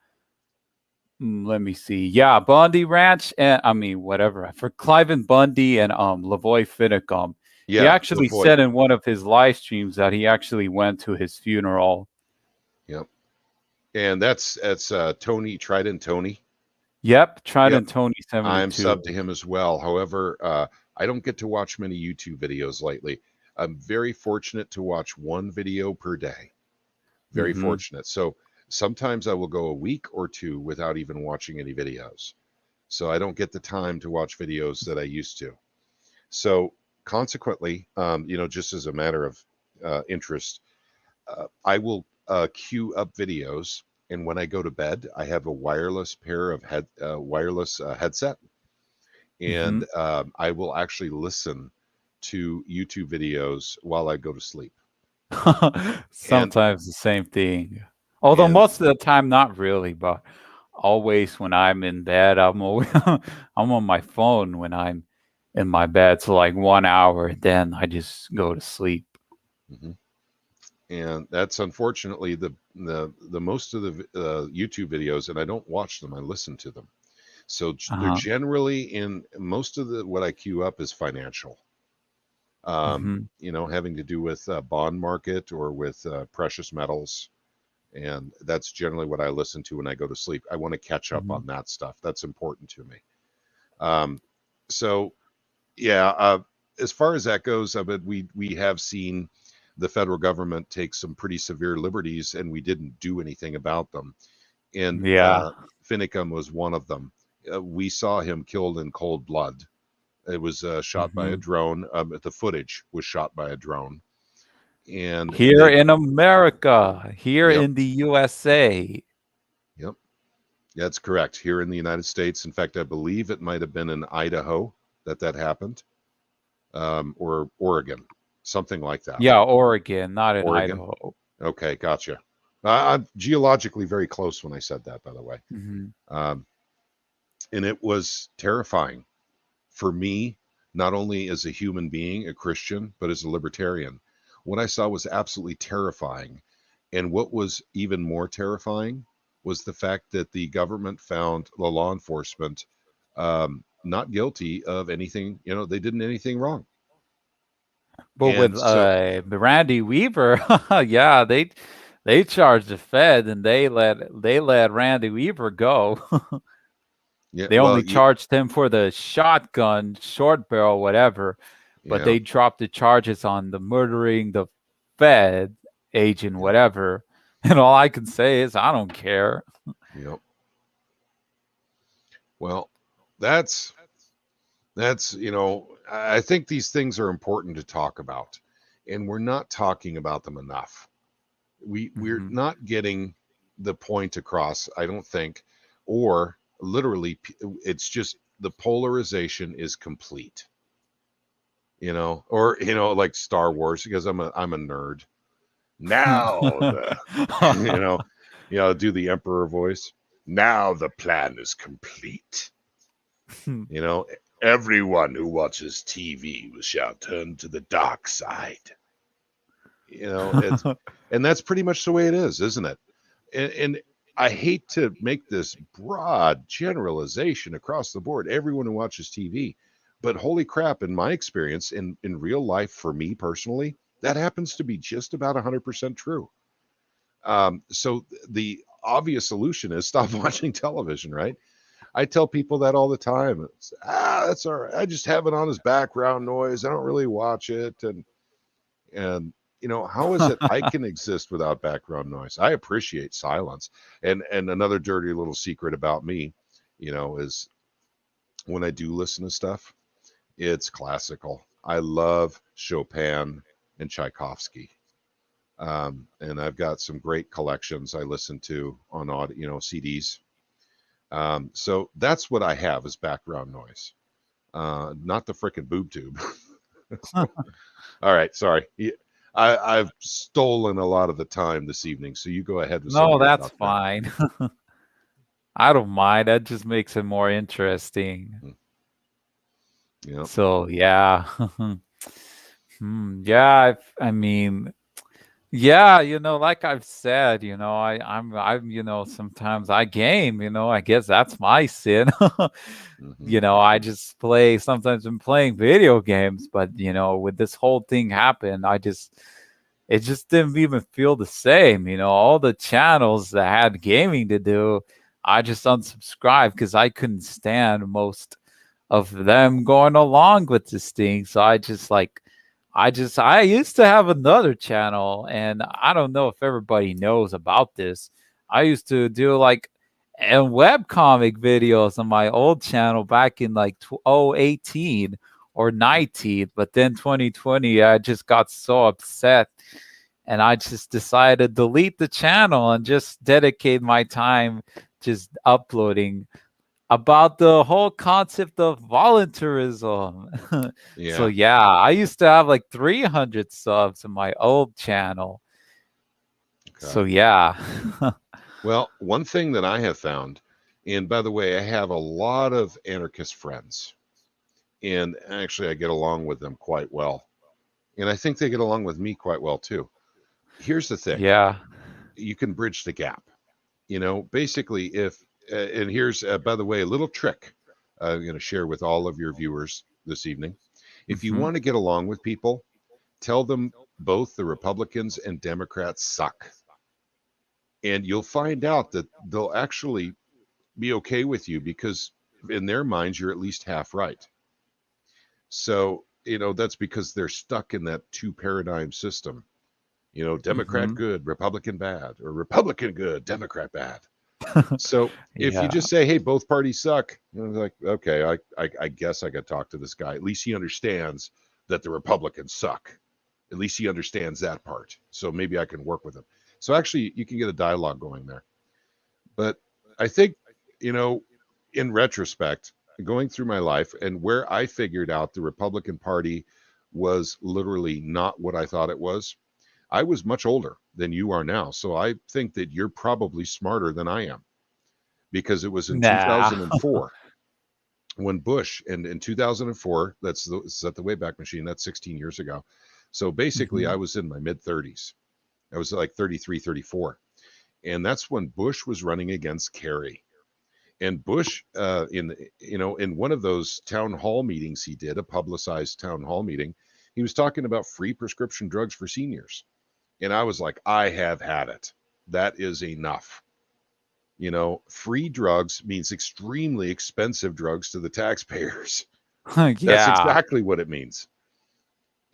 me see. Yeah, Bundy Ranch, and I mean whatever for Cliven Bundy and Lavoy Finicum. He Yeah. actually Lavoy. said in one of his live streams that he actually went to his funeral. Yep. And that's Tony Trident Tony. Yep, Trident Tony 72. I'm sub to him as well. However, I don't get to watch many YouTube videos lately. I'm very fortunate to watch one video per day. Very fortunate. So Sometimes I will go a week or two without even watching any videos. So I don't get the time to watch videos that I used to. So consequently, just as a matter of interest, I will queue up videos, and when I go to bed, I have a wireless pair of wireless headset, Mm-hmm. and I will actually listen to YouTube videos while I go to sleep. And Sometimes the same thing. Although and most of the time, not really, but always when I'm in bed, I'm always I'm on my phone when I'm in my bed. So like 1 hour, then I just go to sleep. mhm. And that's unfortunately the most of the YouTube videos, and I don't watch them. I listen to them. So they're Uh-huh. generally in most of the what I queue up is financial. Mm-hmm. Having to do with bond market or with precious metals. And that's generally what I listen to when I go to sleep. I want to catch up Mm-hmm. on that stuff. That's important to me. Um, so, yeah, as far as that goes, but we have seen the federal government take some pretty severe liberties, and we didn't do anything about them. And Yeah. Finicum was one of them. We saw him killed in cold blood. It was shot by a Mm-hmm. drone. The footage was shot by a drone, and Here they, in America, here yep, in the USA. yep, that's correct. Here in the United States, in fact, I believe it might have been in Idaho that happened, or Oregon, something like that. Yeah, Oregon, not in Oregon. Idaho. Okay, gotcha. I'm geologically very close when I said that, by the way. Mm-hmm. Um, and it was terrifying for me, not only as a human being, a Christian, but as a libertarian. What I saw was absolutely terrifying. And what was even more terrifying was the fact that the government found the law enforcement not guilty of anything. They didn't anything wrong. But with And so, Randy Weaver, yeah, they charged the Fed and they let Randy Weaver go. yeah, They well, only charged him for the shotgun, short barrel, whatever, but yeah, they dropped the charges on the murdering the Fed agent, yeah, whatever. And all I can say is I don't care. yeah. Well, that's I think these things are important to talk about, and we're not talking about them enough. We're Hmm. not getting the point across, I don't think, or literally it's just the polarization is complete. Or like Star Wars, because I'm a nerd. Now the you know, do the emperor voice. Now the plan is complete. You know, everyone who watches TV shall turn to the dark side. It's and that's pretty much the way it is, isn't it? And I hate to make this broad generalization across the board, everyone who watches TV, but holy crap, in my experience, in real life, for me personally, that happens to be just about 100% true. So the obvious solution is stop watching television, right? I tell people that all the time. That's all right. I just have it on as background noise. I don't really watch it, and how is it I can exist without background noise? I appreciate silence. And another dirty little secret about me, is when I do listen to stuff, it's classical. I love Chopin and Tchaikovsky. And I've got some great collections I listen to on audio, CDs. So that's what I have as background noise, not the frickin' boob tube. So, all right, sorry. I've stolen a lot of the time this evening, so you go ahead with some of No, your that's thoughts there. fine. I don't mind. That just makes it more interesting. Mm, yep. So yeah. Yeah, I mean, yeah, like I've said, I'm, sometimes I game, I guess that's my sin. Hmm. I just play, sometimes I'm playing video games, but with this whole thing happen, it just didn't even feel the same. All the channels that had gaming to do, I just unsubscribed because I couldn't stand most of them going along with this thing. So I used to have another channel, and I don't know if everybody knows about this. I used to do like and webcomic videos on my old channel back in like 2018 or 19, but then 2020 I just got so upset and I just decided to delete the channel and just dedicate my time just uploading about the whole concept of voluntarism. So Yeah. yeah, I used to have like 300 subs in my old channel. Okay. So yeah. Well, one thing that I have found, and by the way, I have a lot of anarchist friends, and actually I get along with them quite well. And I think they get along with me quite well too. Here's the thing, Yeah. you can bridge the gap. Basically, if, and here's, by the way, a little trick I'm going to share with all of your viewers this evening. If you Mhm. want to get along with people, tell them both the Republicans and Democrats suck. And you'll find out that they'll actually be okay with you because in their minds, you're at least half right. So, that's because they're stuck in that two paradigm system. Democrat Mhm. good, Republican bad, or Republican good, Democrat bad. So if you Yeah. just say, "Hey, both parties suck," like, okay, I guess I got to talk to this guy. At least he understands that the Republicans suck. At least he understands that part. So maybe I can work with him. So actually, you can get a dialogue going there. But I think, you know, in retrospect, going through my life and where I figured out the Republican Party was literally not what I thought it was. I was much older than you are now. So I think that you're probably smarter than I am because it was in Nah. 2004 when Bush, and in 2004, set the Wayback Machine, that's 16 years ago. So basically, I Mhm. was in my mid 30s. I was like 33, 34. And that's when Bush was running against Kerry. And Bush, in one of those town hall meetings he did, a publicized town hall meeting, he was talking about free prescription drugs for seniors. And I was like, I have had it. That is enough. Free drugs means extremely expensive drugs to the taxpayers. That's Yeah. exactly what it means.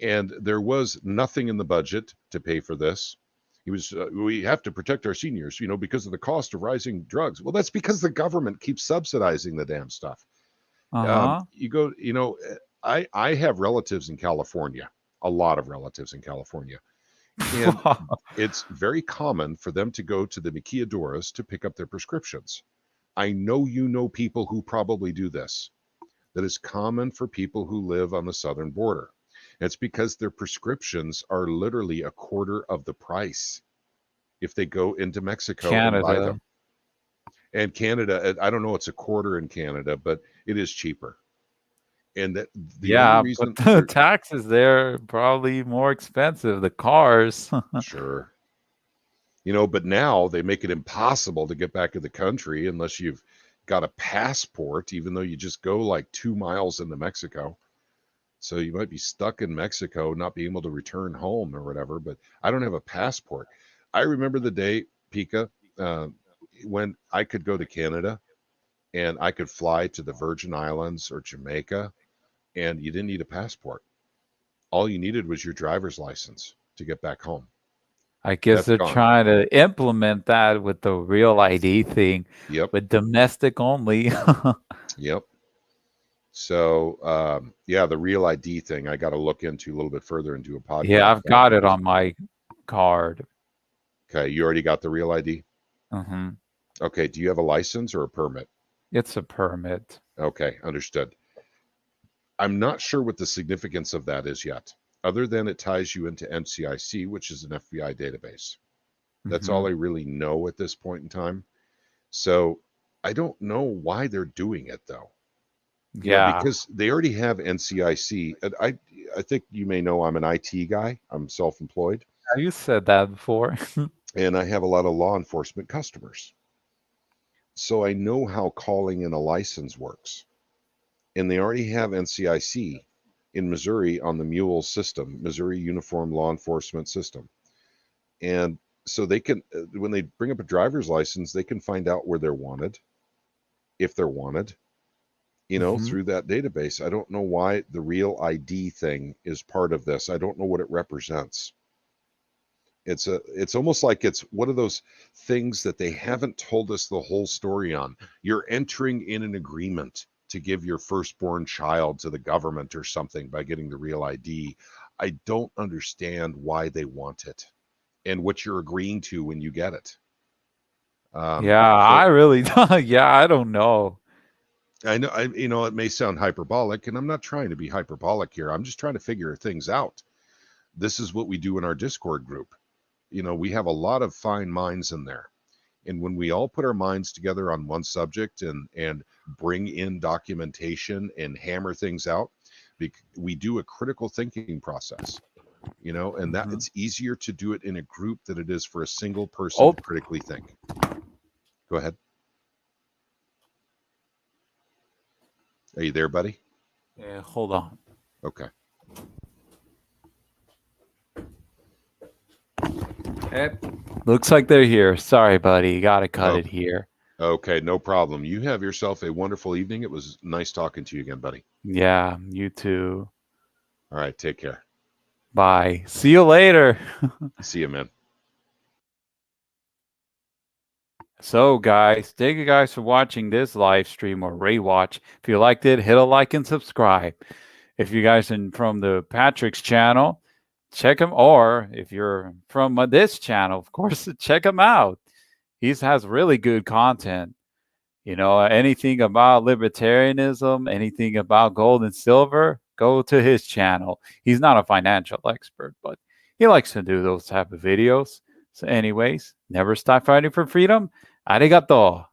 And there was nothing in the budget to pay for this. We have to protect our seniors, because of the cost of rising drugs. Well, that's because the government keeps subsidizing the damn stuff. Uh-huh. You go, I have relatives in California, a lot of relatives in California, and it's very common for them to go to the maquiladoras to pick up their prescriptions. I know you know people who probably do this. That is common for people who live on the southern border. It's because their prescriptions are literally a quarter of the price if they go into Mexico and buy Canada. them. And Canada, I don't know, it's a quarter in Canada, but it is cheaper. And that the only Yeah, but reason the they're taxes there probably more expensive, the cars. sure, but now they make it impossible to get back to the country unless you've got a passport, even though you just go like 2 miles into Mexico. So you might be stuck in Mexico, not being able to return home or whatever. But I don't have a passport. I remember the day, Pika, uh, when I could go to Canada and I could fly to the Virgin Islands or Jamaica, and you didn't need a passport. All you needed was your driver's license to get back home. I guess That's they're gone. trying to implement that with the real ID thing, Yep. with domestic only. Yep. So, yeah, the real ID thing, I got to look into a little bit further and do a Yeah, podcast I've on got that. it on my card. Okay. You already got the real ID? Mhm. Okay. Do you have a license or a permit? It's a permit. Okay. Understood. I'm not sure what the significance of that is yet, other than it ties you into NCIC, which is an FBI database. That's all I Mhm. really know at this point in time. So I don't know why they're doing it though. Yeah. Because they already have NCIC. And I think you may know I'm an IT guy. I'm self-employed, You said that before. and I have a lot of law enforcement customers. So I know how calling in a license works. And they already have NCIC in Missouri on the Mule system, Missouri Uniform Law Enforcement System. And so they can, when they bring up a driver's license, they can find out where they're wanted, if they're wanted, Mhm. through that database. I don't know why the real ID thing is part of this. I don't know what it represents. It's almost like it's one of those things that they haven't told us the whole story on. You're entering in an agreement to give your firstborn child to the government or something by getting the real ID. I don't understand why they want it and what you're agreeing to when you get it. Yeah, I So really don't. Yeah, I don't know. I know, it may sound hyperbolic, and I'm not trying to be hyperbolic here. I'm just trying to figure things out. This is what we do in our Discord group. We have a lot of fine minds in there. And when we all put our minds together on one subject and bring in documentation and hammer things out, we do a critical thinking process, and that it's easier to do it in a group than it is for a single person Oh, to critically think. Go ahead. Are you there, buddy? yeah, hold on. Okay. Looks like they're here. Sorry, buddy. Gotta cut Oh, it here. okay. No problem. You have yourself a wonderful evening. It was nice talking to you again, buddy. Yeah, you too. All right. Take care. Bye. See you later. See you, man. So, guys, thank you guys for watching this live stream or rewatch. If you liked it, hit a like and subscribe. If you guys are from the Patrick's channel, check him. Or if you're from this channel, of course, check him out. He has really good content. Anything about libertarianism, anything about gold and silver, go to his channel. He's not a financial expert, but he likes to do those type of videos. So anyways, never stop fighting for freedom. Arigato.